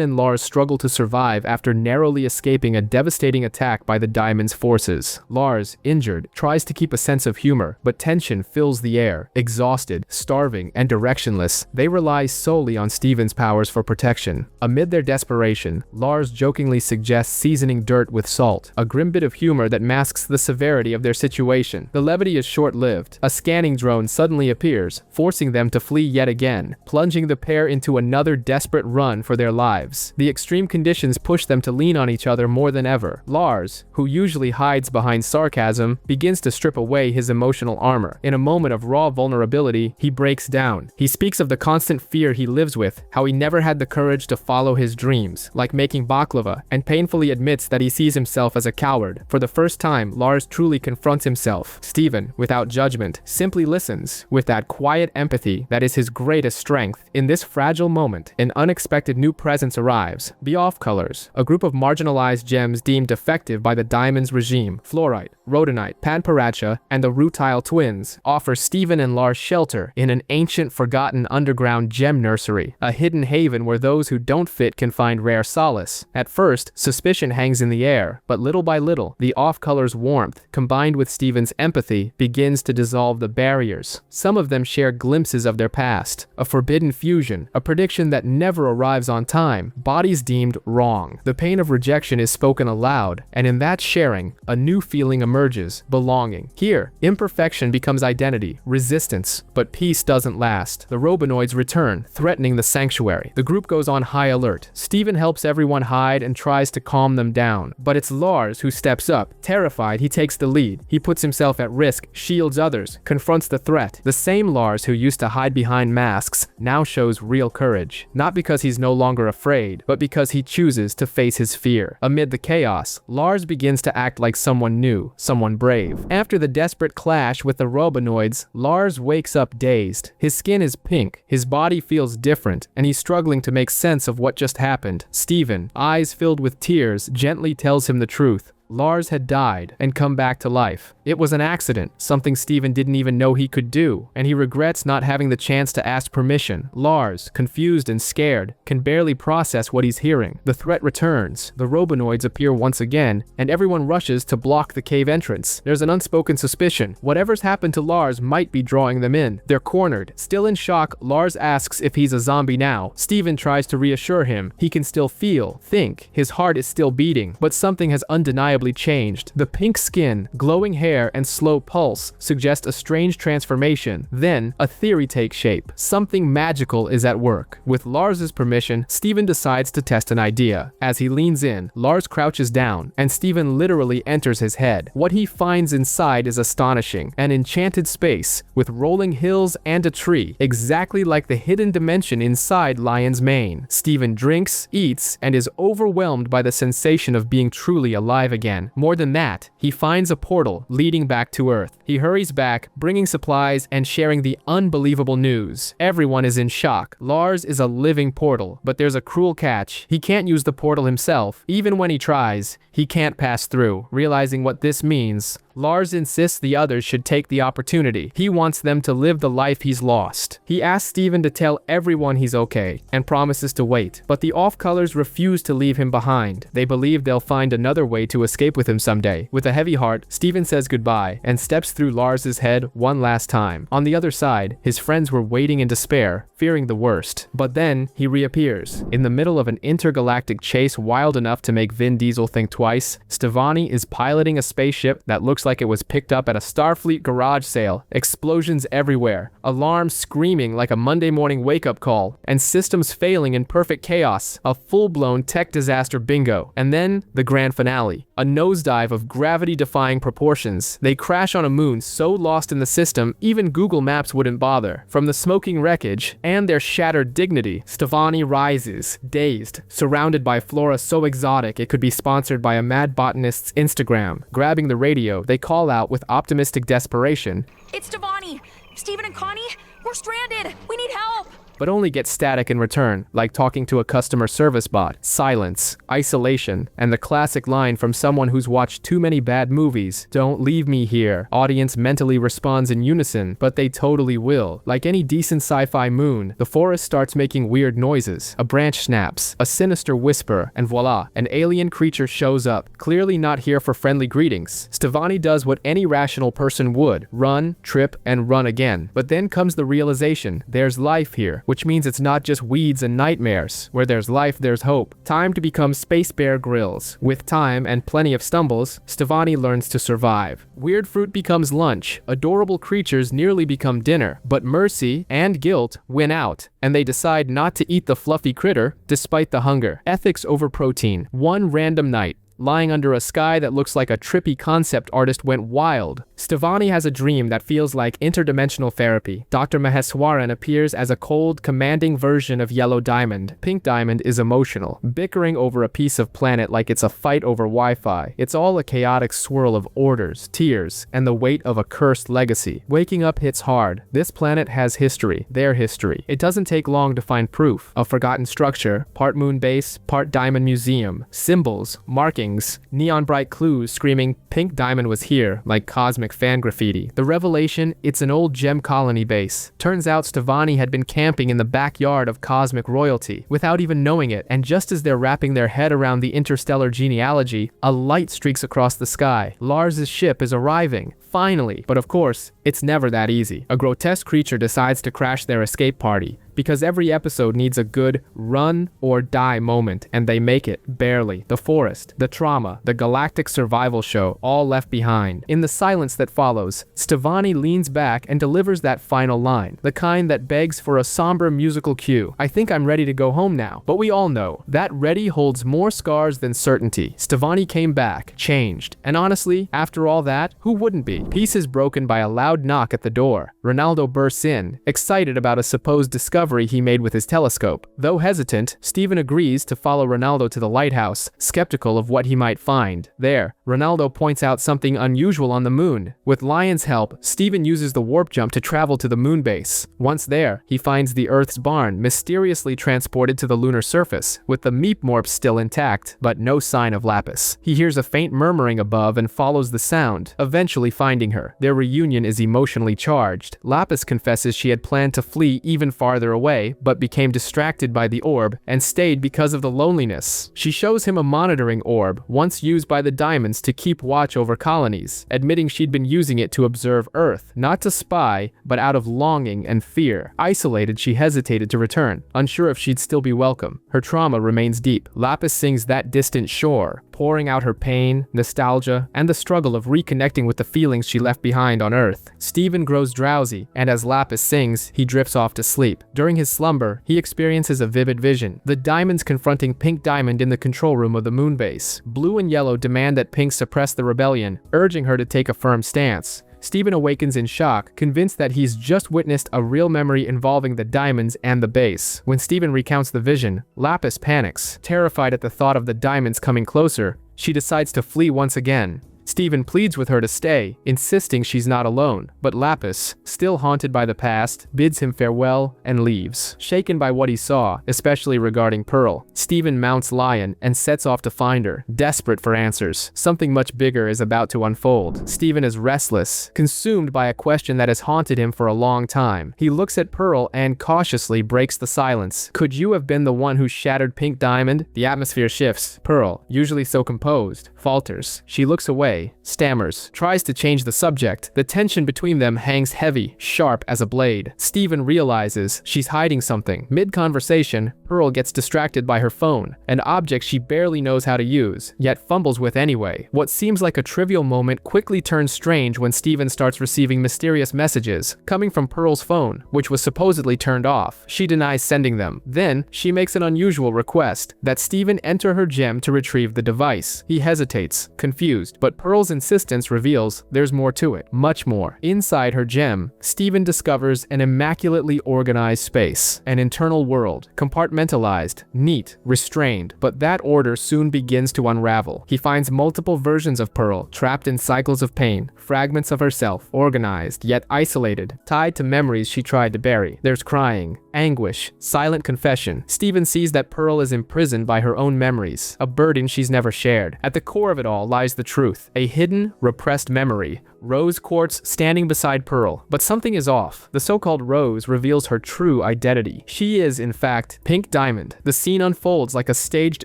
S1: and Lars struggle to survive after narrowly escaping a devastating attack by the Diamond's forces. Lars, injured, tries to keep a sense of humor, but tension fills the air. Exhausted, starving, and directionless, they rely solely on Steven's powers for protection. Amid their desperation, Lars jokingly suggests seasoning dirt with salt, a grim bit of humor that masks the severity of their situation. The levity is short-lived. A scanning drone suddenly appears, forcing them to flee yet again, plunging the pair into another desperate run for their lives. The extreme conditions push them to lean on each other more than ever. Lars, who usually hides behind sarcasm, begins to strip away his emotional armor. In a moment of raw vulnerability, he breaks down. He speaks of the constant fear he lives with, how he never had the courage to follow his dreams, like making baklava, and painfully admits that he sees himself as a coward. For the first time, Lars truly confronts himself. Steven, without judgment, simply listens, with that quiet empathy that is his greatest strength. In this fragile moment, an unexpected new presence arrives. The Off-Colors, a group of marginalized gems deemed defective by the Diamond's regime. Fluorite, Rhodonite, Panparacha, and the Rutile twins offer Steven and Lars shelter in an ancient, forgotten underground gem nursery, a hidden haven where those who don't fit can find rare solace. At first, suspicion hangs in the air, but little by little, the Off-Colors' warmth, combined with Steven's empathy, begins to dissolve the barriers. Some of them share glimpses of their past, a forbidden fusion, a prediction that never arrives on time, bodies deemed wrong. The pain of rejection is spoken aloud, and in that sharing, a new feeling emerges, belonging. Here, imperfection becomes identity, resistance, but peace doesn't last. The Robonoids return, threatening the sanctuary. The group goes on high alert. Steven helps everyone hide and tries to calm them down, but it's Lars who steps up. Terrified, he takes the lead. He puts himself at risk, shields others, confronts the threat. The same Lars who used to hide behind masks now shows real courage, not because he's no longer afraid, but because he chooses to face his fear. Amid the chaos, Lars begins to act like someone new, someone brave. After the desperate clash with the Robonoids, Lars wakes up dazed. His skin is pink, his body feels different, and he's struggling to make sense of what just happened. Steven, eyes filled with tears, gently tells him the truth. Lars had died and come back to life. It was an accident, something Steven didn't even know he could do, and he regrets not having the chance to ask permission. Lars, confused and scared, can barely process what he's hearing. The threat returns, the Robonoids appear once again, and everyone rushes to block the cave entrance. There's an unspoken suspicion. Whatever's happened to Lars might be drawing them in. They're cornered. Still in shock, Lars asks if he's a zombie now. Steven tries to reassure him. He can still feel, think. His heart is still beating, but something has undeniably changed. The pink skin, glowing hair, and slow pulse suggest a strange transformation. Then, a theory takes shape. Something magical is at work. With Lars's permission, Steven decides to test an idea. As he leans in, Lars crouches down, and Steven literally enters his head. What he finds inside is astonishing. An enchanted space, with rolling hills and a tree, exactly like the hidden dimension inside Lion's Mane. Steven drinks, eats, and is overwhelmed by the sensation of being truly alive again. More than that, he finds a portal leading back to Earth. He hurries back, bringing supplies and sharing the unbelievable news. Everyone is in shock. Lars is a living portal, but there's a cruel catch. He can't use the portal himself. Even when he tries, he can't pass through. Realizing what this means, Lars insists the others should take the opportunity. He wants them to live the life he's lost. He asks Steven to tell everyone he's okay, and promises to wait. But the Off-Colors refuse to leave him behind. They believe they'll find another way to escape with him someday. With a heavy heart, Steven says goodbye, and steps through Lars's head one last time. On the other side, his friends were waiting in despair, fearing the worst. But then, he reappears. In the middle of an intergalactic chase wild enough to make Vin Diesel think twice, Stevani is piloting a spaceship that looks like it was picked up at a Starfleet garage sale. Explosions everywhere, alarms screaming like a Monday morning wake-up call, and systems failing in perfect chaos, a full-blown tech disaster bingo. And then, the grand finale, a nosedive of gravity-defying proportions. They crash on a moon so lost in the system, even Google Maps wouldn't bother. From the smoking wreckage, and their shattered dignity, Stevani rises, dazed, surrounded by flora so exotic it could be sponsored by a mad botanist's Instagram. Grabbing the radio, they call out with optimistic desperation,
S2: It's Stevani! Steven and Connie, we're stranded! We need help!
S1: but only get static in return, like talking to a customer service bot. Silence, isolation, and the classic line from someone who's watched too many bad movies, "Don't leave me here." Audience mentally responds in unison, but they totally will. Like any decent sci-fi moon, the forest starts making weird noises. A branch snaps, a sinister whisper, and voila, an alien creature shows up, clearly not here for friendly greetings. Stevani does what any rational person would: run, trip, and run again. But then comes the realization, there's life here, which means it's not just weeds and nightmares. Where there's life, there's hope. Time to become Space Bear Grylls. With time and plenty of stumbles, Stevani learns to survive. Weird fruit becomes lunch, adorable creatures nearly become dinner, but mercy and guilt win out, and they decide not to eat the fluffy critter despite the hunger. Ethics over protein. One random night, lying under a sky that looks like a trippy concept artist went wild, Stevani has a dream that feels like interdimensional therapy. Dr. Maheswaran appears as a cold, commanding version of Yellow Diamond. Pink Diamond is emotional, bickering over a piece of planet like it's a fight over Wi-Fi. It's all a chaotic swirl of orders, tears, and the weight of a cursed legacy. Waking up hits hard. This planet has history, their history. It doesn't take long to find proof. A forgotten structure, part moon base, part diamond museum, symbols, markings, neon bright clues screaming Pink Diamond was here, like cosmic fan graffiti. The revelation, it's an old gem colony base. Turns out Stevani had been camping in the backyard of cosmic royalty, without even knowing it, and just as they're wrapping their head around the interstellar genealogy, a light streaks across the sky. Lars's ship is arriving. Finally. But of course, it's never that easy. A grotesque creature decides to crash their escape party, because every episode needs a good run or die moment, and they make it, barely. The forest, the trauma, the galactic survival show, all left behind. In the silence that follows, Stevani leans back and delivers that final line, the kind that begs for a somber musical cue. I think I'm ready to go home now. But we all know, that ready holds more scars than certainty. Stevani came back, changed, and honestly, after all that, who wouldn't be? Peace is broken by a loud knock at the door. Ronaldo bursts in, excited about a supposed discovery he made with his telescope. Though hesitant, Steven agrees to follow Ronaldo to the lighthouse, skeptical of what he might find. There, Ronaldo points out something unusual on the moon. With Lion's help, Steven uses the warp jump to travel to the moon base. Once there, he finds the Earth's barn mysteriously transported to the lunar surface, with the Meep Morp still intact, but no sign of Lapis. He hears a faint murmuring above and follows the sound, eventually finding her. Their reunion is emotionally charged. Lapis confesses she had planned to flee even farther away, but became distracted by the orb and stayed because of the loneliness. She shows him a monitoring orb, once used by the Diamonds to keep watch over colonies, admitting she'd been using it to observe Earth, not to spy, but out of longing and fear. Isolated, she hesitated to return, unsure if she'd still be welcome. Her trauma remains deep. Lapis sings That Distant Shore, pouring out her pain, nostalgia, and the struggle of reconnecting with the feelings she left behind on Earth. Steven grows drowsy, and as Lapis sings, he drifts off to sleep. During his slumber, he experiences a vivid vision. The Diamonds confronting Pink Diamond in the control room of the moon base. Blue and Yellow demand that Pink suppress the rebellion, urging her to take a firm stance. Steven awakens in shock, convinced that he's just witnessed a real memory involving the Diamonds and the base. When Steven recounts the vision, Lapis panics. Terrified at the thought of the Diamonds coming closer, she decides to flee once again. Steven pleads with her to stay, insisting she's not alone, but Lapis, still haunted by the past, bids him farewell and leaves. Shaken by what he saw, especially regarding Pearl, Steven mounts Lion and sets off to find her, desperate for answers. Something much bigger is about to unfold. Steven is restless, consumed by a question that has haunted him for a long time. He looks at Pearl and cautiously breaks the silence. Could you have been the one who shattered Pink Diamond? The atmosphere shifts. Pearl, usually so composed, falters. She looks away, stammers, tries to change the subject. The tension between them hangs heavy, sharp as a blade. Steven realizes she's hiding something. Mid-conversation, Pearl gets distracted by her phone, an object she barely knows how to use, yet fumbles with anyway. What seems like a trivial moment quickly turns strange when Steven starts receiving mysterious messages, coming from Pearl's phone, which was supposedly turned off. She denies sending them. Then, she makes an unusual request, that Steven enter her gem to retrieve the device. He hesitates, confused, but Pearl's insistence reveals there's more to it, much more. Inside her gem, Steven discovers an immaculately organized space, an internal world, compartmentalized, neat, restrained, but that order soon begins to unravel. He finds multiple versions of Pearl, trapped in cycles of pain, fragments of herself, organized, yet isolated, tied to memories she tried to bury. There's crying, anguish, silent confession. Steven sees that Pearl is imprisoned by her own memories, a burden she's never shared. At the core of it all lies the truth, a hidden, repressed memory. Rose Quartz standing beside Pearl, but something is off. The so-called Rose reveals her true identity. She is, in fact, Pink Diamond. The scene unfolds like a staged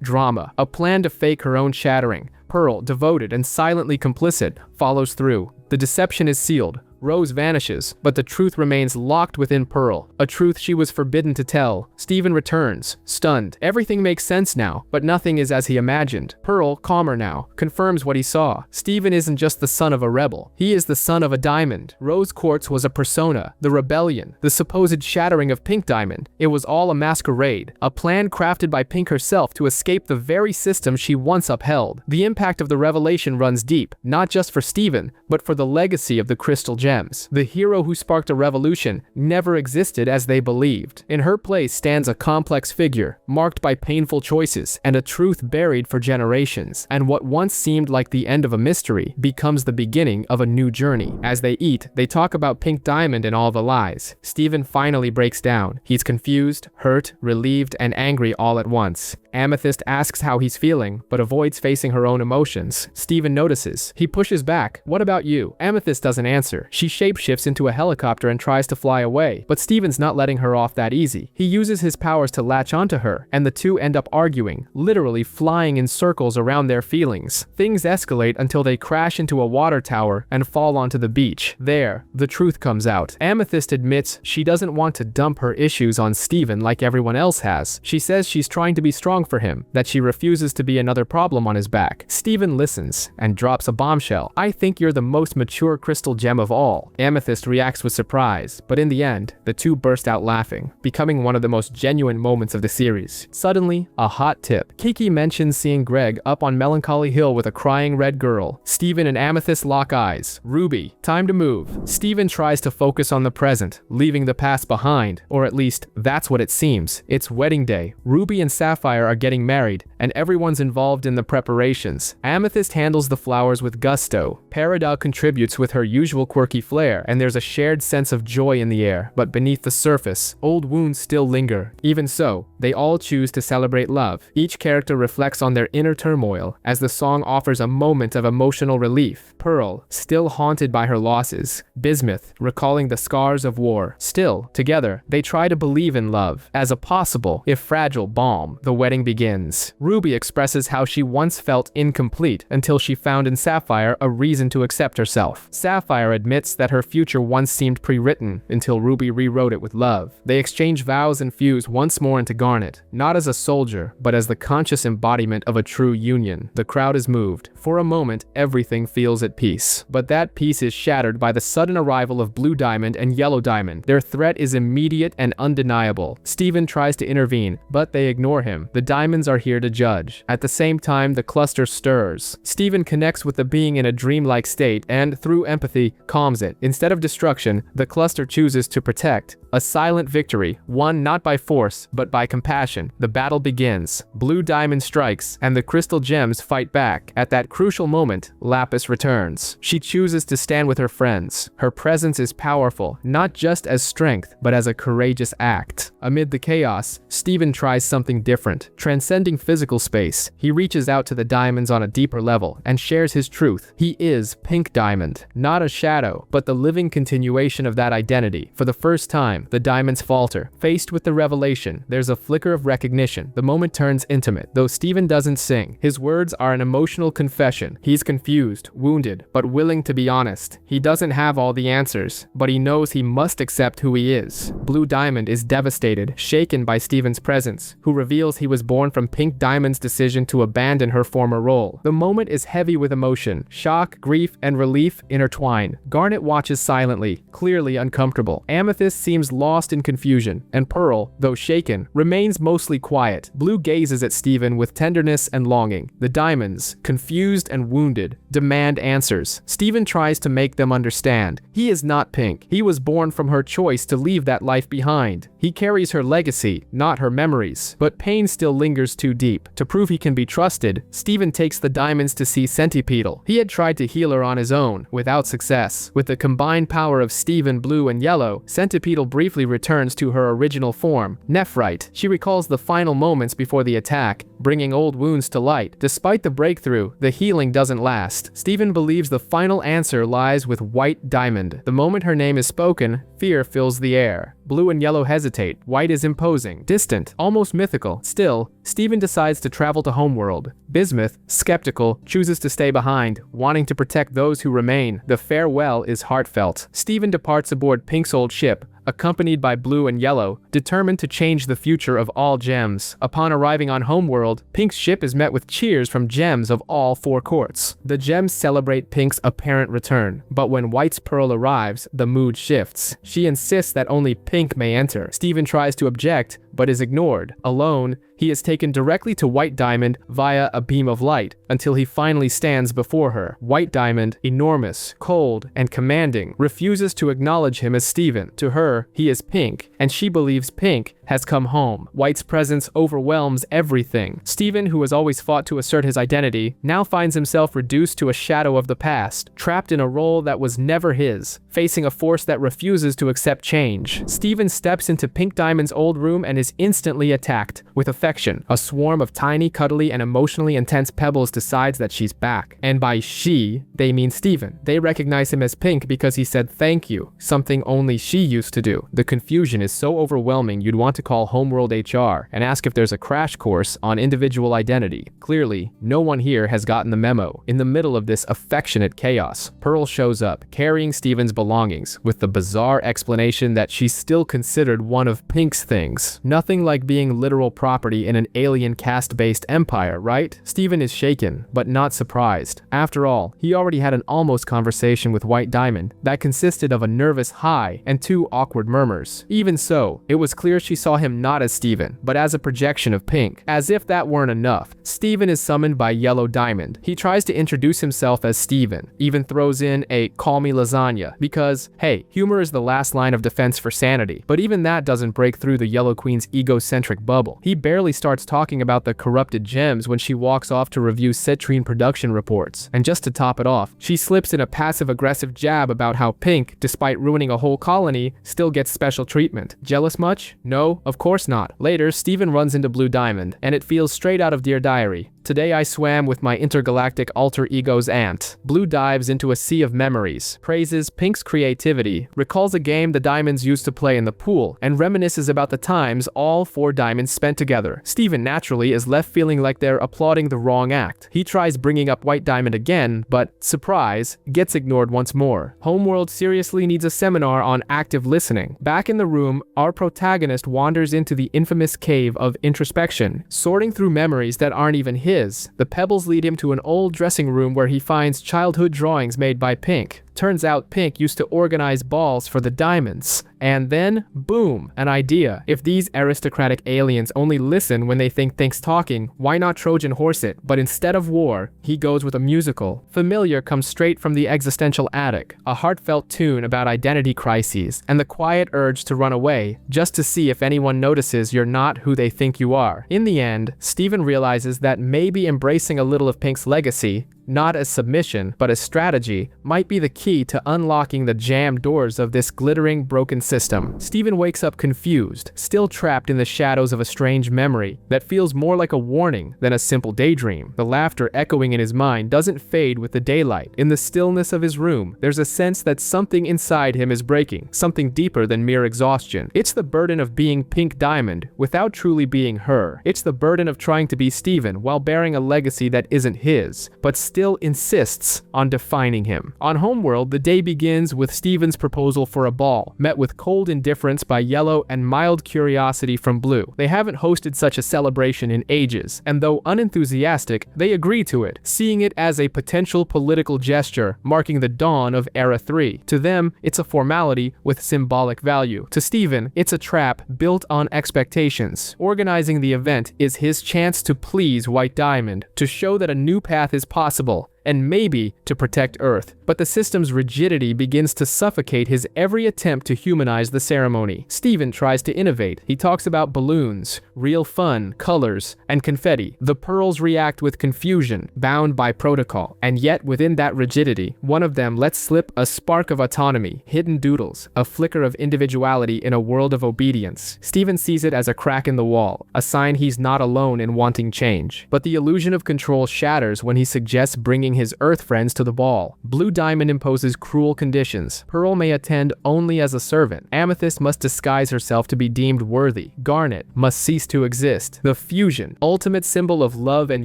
S1: drama, a plan to fake her own shattering. Pearl, devoted and silently complicit, follows through. The deception is sealed. Rose vanishes, but the truth remains locked within Pearl, a truth she was forbidden to tell. Steven returns, stunned. Everything makes sense now, but nothing is as he imagined. Pearl, calmer now, confirms what he saw. Steven isn't just the son of a rebel. He is the son of a diamond. Rose Quartz was a persona, the rebellion, the supposed shattering of Pink Diamond. It was all a masquerade, a plan crafted by Pink herself to escape the very system she once upheld. The impact of the revelation runs deep, not just for Steven, but for the legacy of the Crystal Gems. The hero who sparked a revolution never existed as they believed. In her place stands a complex figure, marked by painful choices and a truth buried for generations. And what once seemed like the end of a mystery becomes the beginning of a new journey. As they eat, they talk about Pink Diamond and all the lies. Steven finally breaks down. He's confused, hurt, relieved, and angry all at once. Amethyst asks how he's feeling, but avoids facing her own emotions. Steven notices. He pushes back. What about you? Amethyst doesn't answer. She shapeshifts into a helicopter and tries to fly away, but Steven's not letting her off that easy. He uses his powers to latch onto her, and the two end up arguing, literally flying in circles around their feelings. Things escalate until they crash into a water tower and fall onto the beach. There, the truth comes out. Amethyst admits she doesn't want to dump her issues on Steven like everyone else has. She says she's trying to be strong for him, that she refuses to be another problem on his back. Steven listens and drops a bombshell. I think you're the most mature crystal gem of all. Amethyst reacts with surprise, but in the end, the two burst out laughing, becoming one of the most genuine moments of the series. Suddenly, a hot tip. Kiki mentions seeing Greg up on Melancholy Hill with a crying red girl. Steven and Amethyst lock eyes. Ruby, time to move. Steven tries to focus on the present, leaving the past behind, or at least, that's what it seems. It's wedding day. Ruby and Sapphire are getting married, and everyone's involved in the preparations. Amethyst handles the flowers with gusto. Peridot contributes with her usual quirky flair, and there's a shared sense of joy in the air. But beneath the surface, old wounds still linger. Even so, they all choose to celebrate love. Each character reflects on their inner turmoil, as the song offers a moment of emotional relief. Pearl, still haunted by her losses. Bismuth, recalling the scars of war. Still, together, they try to believe in love, as a possible, if fragile, balm. The wedding begins. Ruby expresses how she once felt incomplete until she found in Sapphire a reason to accept herself. Sapphire admits that her future once seemed pre-written until Ruby rewrote it with love. They exchange vows and fuse once more into Garnet, not as a soldier, but as the conscious embodiment of a true union. The crowd is moved. For a moment, everything feels at peace. But that peace is shattered by the sudden arrival of Blue Diamond and Yellow Diamond. Their threat is immediate and undeniable. Steven tries to intervene, but they ignore him. The diamonds are here to judge. At the same time, the cluster stirs. Steven connects with the being in a dreamlike state and, through empathy, calms it. Instead of destruction, the cluster chooses to protect. A silent victory, won not by force, but by compassion. The battle begins. Blue Diamond strikes, and the crystal gems fight back. At that crucial moment, Lapis returns. She chooses to stand with her friends. Her presence is powerful, not just as strength, but as a courageous act. Amid the chaos, Steven tries something different. Transcending physical space, he reaches out to the diamonds on a deeper level and shares his truth. He is Pink Diamond, not a shadow, but the living continuation of that identity. For the first time, the diamonds falter. Faced with the revelation, there's a flicker of recognition. The moment turns intimate. Though Steven doesn't sing, his words are an emotional confession. He's confused, wounded, but willing to be honest. He doesn't have all the answers, but he knows he must accept who he is. Blue Diamond is devastated, shaken by Steven's presence, who reveals he was born from Pink Diamond's decision to abandon her former role. The moment is heavy with emotion. Shock, grief, and relief intertwine. Garnet watches silently, clearly uncomfortable. Amethyst seems lost in confusion, and Pearl, though shaken, remains mostly quiet. Blue gazes at Steven with tenderness and longing. The diamonds, confused and wounded, demand answers. Steven tries to make them understand. He is not Pink. He was born from her choice to leave that life behind. He carries her legacy, not her memories. But pain still lingers too deep. To prove he can be trusted, Steven takes the diamonds to see Centipedal. He had tried to heal her on his own, without success. With the combined power of Steven, Blue, and Yellow, Centipedal briefly returns to her original form, Nephrite. She recalls the final moments before the attack, bringing old wounds to light. Despite the breakthrough, the healing doesn't last. Steven believes the final answer lies with White Diamond. The moment her name is spoken, fear fills the air. Blue and Yellow hesitate. White is imposing, distant, almost mythical. Still, Steven decides to travel to Homeworld. Bismuth, skeptical, chooses to stay behind, wanting to protect those who remain. The farewell is heartfelt. Steven departs aboard Pink's old ship, accompanied by Blue and Yellow, determined to change the future of all gems. Upon arriving on Homeworld, Pink's ship is met with cheers from gems of all 4 Quartz. The gems celebrate Pink's apparent return, but when White's pearl arrives, the mood shifts. She insists that only Pink may enter. Steven tries to object, but is ignored. Alone, he is taken directly to White Diamond via a beam of light, until he finally stands before her. White Diamond, enormous, cold, and commanding, refuses to acknowledge him as Steven. To her, he is Pink, and she believes Pink has come home. White's presence overwhelms everything. Steven, who has always fought to assert his identity, now finds himself reduced to a shadow of the past, trapped in a role that was never his, facing a force that refuses to accept change. Steven steps into Pink Diamond's old room and is instantly attacked with affection. A swarm of tiny, cuddly, and emotionally intense pebbles decides that she's back. And by she, they mean Steven. They recognize him as Pink because he said thank you, something only she used to do. The confusion is so overwhelming you'd want to call Homeworld HR and ask if there's a crash course on individual identity. Clearly, no one here has gotten the memo. In the middle of this affectionate chaos, Pearl shows up, carrying Steven's belongings, with the bizarre explanation that she's still considered one of Pink's things. Nothing like being literal property in an alien caste-based empire, right? Steven is shaken, but not surprised. After all, he already had an almost conversation with White Diamond that consisted of a nervous hi and 2 awkward murmurs. Even so, it was clear she saw him not as Steven, but as a projection of Pink. As if that weren't enough, Steven is summoned by Yellow Diamond. He tries to introduce himself as Steven, even throws in a "call me lasagna," because, hey, humor is the last line of defense for sanity. But even that doesn't break through the Yellow Queen's egocentric bubble. He barely starts talking about the corrupted gems when she walks off to review citrine production reports. And just to top it off, she slips in a passive-aggressive jab about how Pink, despite ruining a whole colony, still gets special treatment. Jealous much? No, of course not. Later, Steven runs into Blue Diamond, and it feels straight out of Dear Diary. Today I swam with my intergalactic alter ego's aunt. Blue dives into a sea of memories, praises Pink's creativity, recalls a game the Diamonds used to play in the pool, and reminisces about the times all 4 Diamonds spent together. Steven naturally is left feeling like they're applauding the wrong act. He tries bringing up White Diamond again, but, surprise, gets ignored once more. Homeworld seriously needs a seminar on active listening. Back in the room, our protagonist wanders into the infamous cave of introspection, sorting through memories that aren't even his. The pebbles lead him to an old dressing room where he finds childhood drawings made by Pink. Turns out Pink used to organize balls for the Diamonds. And then, boom, an idea. If these aristocratic aliens only listen when they think Pink's talking, why not Trojan horse it? But instead of war, he goes with a musical. Familiar comes straight from the existential attic, a heartfelt tune about identity crises, and the quiet urge to run away, just to see if anyone notices you're not who they think you are. In the end, Steven realizes that maybe embracing a little of Pink's legacy, not as submission, but as strategy, might be the key to unlocking the jammed doors of this glittering, broken system. Steven wakes up confused, still trapped in the shadows of a strange memory that feels more like a warning than a simple daydream. The laughter echoing in his mind doesn't fade with the daylight. In the stillness of his room, there's a sense that something inside him is breaking, something deeper than mere exhaustion. It's the burden of being Pink Diamond without truly being her. It's the burden of trying to be Steven while bearing a legacy that isn't his, but still insists on defining him. On Homeworld, the day begins with Steven's proposal for a ball, met with cold indifference by Yellow and mild curiosity from Blue. They haven't hosted such a celebration in ages, and though unenthusiastic, they agree to it, seeing it as a potential political gesture marking the dawn of Era 3. To them, it's a formality with symbolic value. To Steven, it's a trap built on expectations. Organizing the event is his chance to please White Diamond, to show that a new path is possible, and maybe to protect Earth. But the system's rigidity begins to suffocate his every attempt to humanize the ceremony. Steven tries to innovate. He talks about balloons, real fun, colors, and confetti. The pearls react with confusion, bound by protocol. And yet, within that rigidity, one of them lets slip a spark of autonomy, hidden doodles, a flicker of individuality in a world of obedience. Steven sees it as a crack in the wall, a sign he's not alone in wanting change. But the illusion of control shatters when he suggests bringing his Earth friends to the ball. Blue Diamond imposes cruel conditions. Pearl may attend only as a servant. Amethyst must disguise herself to be deemed worthy. Garnet must cease to exist. The fusion, ultimate symbol of love and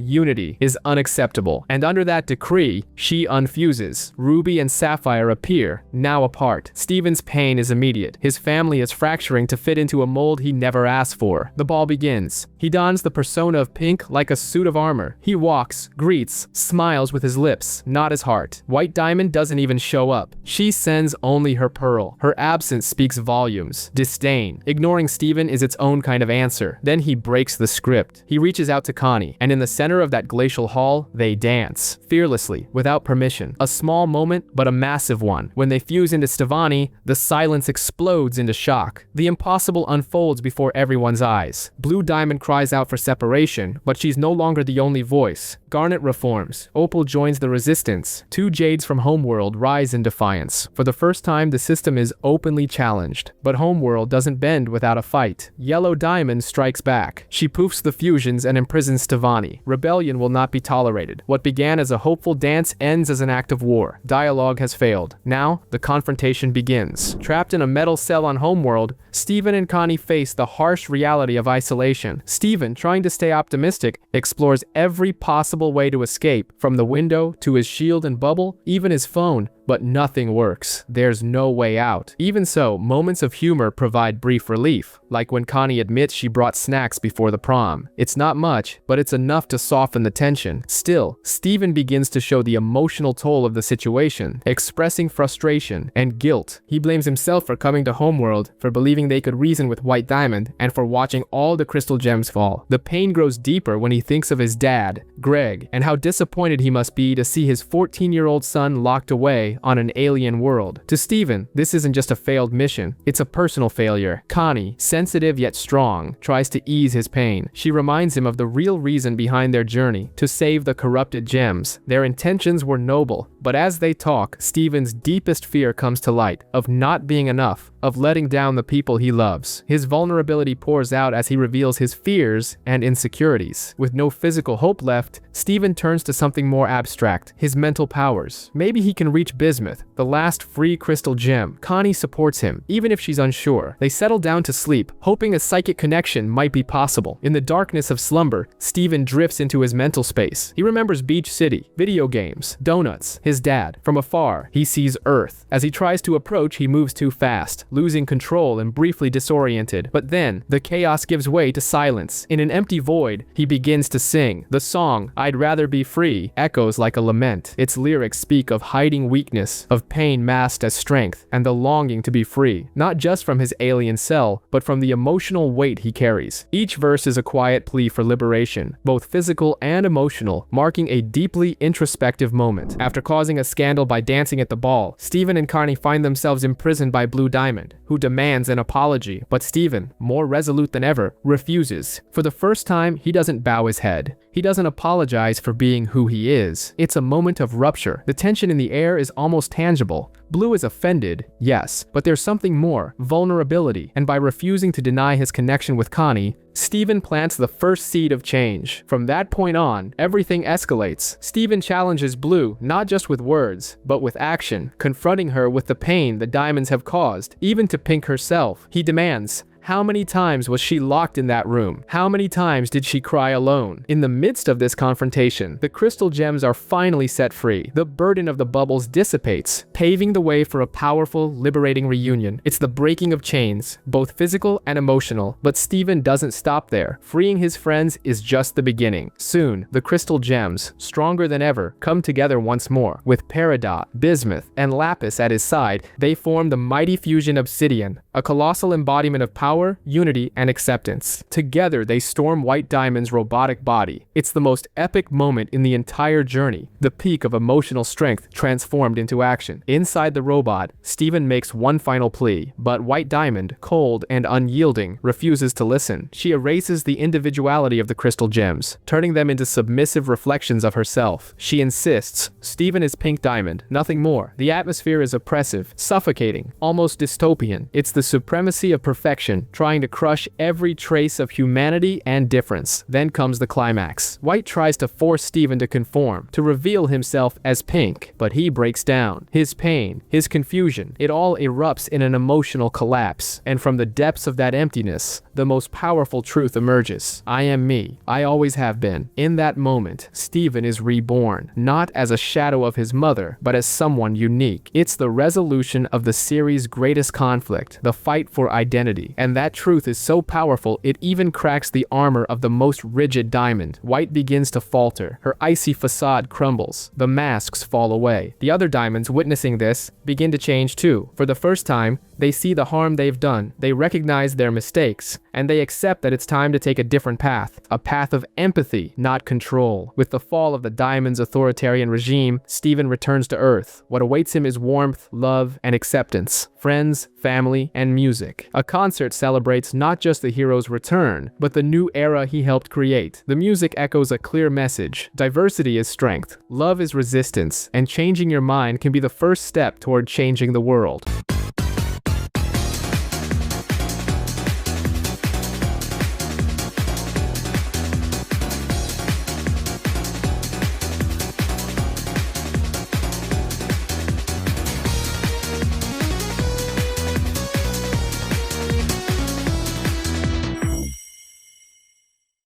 S1: unity, is unacceptable. And under that decree, she unfuses. Ruby and Sapphire appear, now apart. Steven's pain is immediate. His family is fracturing to fit into a mold he never asked for. The ball begins. He dons the persona of pink like a suit of armor. He walks, greets, smiles with his lips, not his heart. White Diamond doesn't even show up. She sends only her pearl. Her absence speaks volumes. Disdain. Ignoring Steven is its own kind of answer. Then he breaks the script. He reaches out to Connie, and in the center of that glacial hall, they dance. Fearlessly, without permission. A small moment, but a massive one. When they fuse into Stevani, the silence explodes into shock. The impossible unfolds before everyone's eyes. Blue Diamond cries out for separation, but she's no longer the only voice. Garnet reforms. Opal joins the resistance. Two Jades from Homeworld rise in defiance. For the first time, the system is openly challenged. But Homeworld doesn't bend without a fight. Yellow Diamond strikes back. She poofs the fusions and imprisons Stevani. Rebellion will not be tolerated. What began as a hopeful dance ends as an act of war. Dialogue has failed. Now, the confrontation begins. Trapped in a metal cell on Homeworld, Steven and Connie face the harsh reality of isolation. Steven, trying to stay optimistic, explores every possible way to escape, from the window to his shield and bubble, even his phone. But nothing works. There's no way out. Even so, moments of humor provide brief relief, like when Connie admits she brought snacks before the prom. It's not much, but it's enough to soften the tension. Still, Steven begins to show the emotional toll of the situation, expressing frustration and guilt. He blames himself for coming to Homeworld, for believing they could reason with White Diamond, and for watching all the crystal gems fall. The pain grows deeper when he thinks of his dad, Greg, and how disappointed he must be to see his 14-year-old son locked away on an alien world. To Steven, this isn't just a failed mission, it's a personal failure. Connie, sensitive yet strong, tries to ease his pain. She reminds him of the real reason behind their journey, to save the corrupted gems. Their intentions were noble, but as they talk, Steven's deepest fear comes to light, of not being enough, of letting down the people he loves. His vulnerability pours out as he reveals his fears and insecurities. With no physical hope left, Steven turns to something more abstract, his mental powers. Maybe he can reach Bismuth, the last free crystal gem. Connie supports him, even if she's unsure. They settle down to sleep, hoping a psychic connection might be possible. In the darkness of slumber, Steven drifts into his mental space. He remembers Beach City, video games, donuts, his dad. From afar, he sees Earth. As he tries to approach, he moves too fast, losing control and briefly disoriented. But then, the chaos gives way to silence. In an empty void, he begins to sing. The song, "I'd Rather Be Free," echoes like a lament. Its lyrics speak of hiding weakness, of pain masked as strength, and the longing to be free, not just from his alien cell, but from the emotional weight he carries. Each verse is a quiet plea for liberation, both physical and emotional, marking a deeply introspective moment. After causing a scandal by dancing at the ball, Steven and Connie find themselves imprisoned by Blue Diamond, who demands an apology, but Steven, more resolute than ever, refuses. For the first time, he doesn't bow his head. He doesn't apologize for being who he is. It's a moment of rupture. The tension in the air is almost tangible. Blue is offended, yes, but there's something more, vulnerability, and by refusing to deny his connection with Connie, Steven plants the first seed of change. From that point on, everything escalates. Steven challenges Blue, not just with words, but with action, confronting her with the pain the diamonds have caused, even to Pink herself. He demands, how many times was she locked in that room? How many times did she cry alone? In the midst of this confrontation, the crystal gems are finally set free. The burden of the bubbles dissipates, paving the way for a powerful, liberating reunion. It's the breaking of chains, both physical and emotional, but Steven doesn't stop there. Freeing his friends is just the beginning. Soon, the crystal gems, stronger than ever, come together once more. With Peridot, Bismuth, and Lapis at his side, they form the mighty fusion Obsidian, a colossal embodiment of power power, unity, and acceptance. Together, they storm White Diamond's robotic body. It's the most epic moment in the entire journey, the peak of emotional strength transformed into action. Inside the robot, Steven makes one final plea, but White Diamond, cold and unyielding, refuses to listen. She erases the individuality of the crystal gems, turning them into submissive reflections of herself. She insists, Steven is Pink Diamond, nothing more. The atmosphere is oppressive, suffocating, almost dystopian. It's the supremacy of perfection, trying to crush every trace of humanity and difference. Then comes the climax. White tries to force Steven to conform, to reveal himself as Pink, but he breaks down. His pain, his confusion, it all erupts in an emotional collapse. And from the depths of that emptiness, the most powerful truth emerges. I am me. I always have been. In that moment, Steven is reborn, not as a shadow of his mother, but as someone unique. It's the resolution of the series' greatest conflict, the fight for identity. And that truth is so powerful, it even cracks the armor of the most rigid diamond. White begins to falter. Her icy facade crumbles. The masks fall away. The other diamonds, witnessing this, begin to change too. For the first time, they see the harm they've done. They recognize their mistakes, and they accept that it's time to take a different path. A path of empathy, not control. With the fall of the Diamond's authoritarian regime, Steven returns to Earth. What awaits him is warmth, love, and acceptance. Friends, family, and music. A concert celebrates not just the hero's return, but the new era he helped create. The music echoes a clear message. Diversity is strength, love is resistance, and changing your mind can be the first step toward changing the world.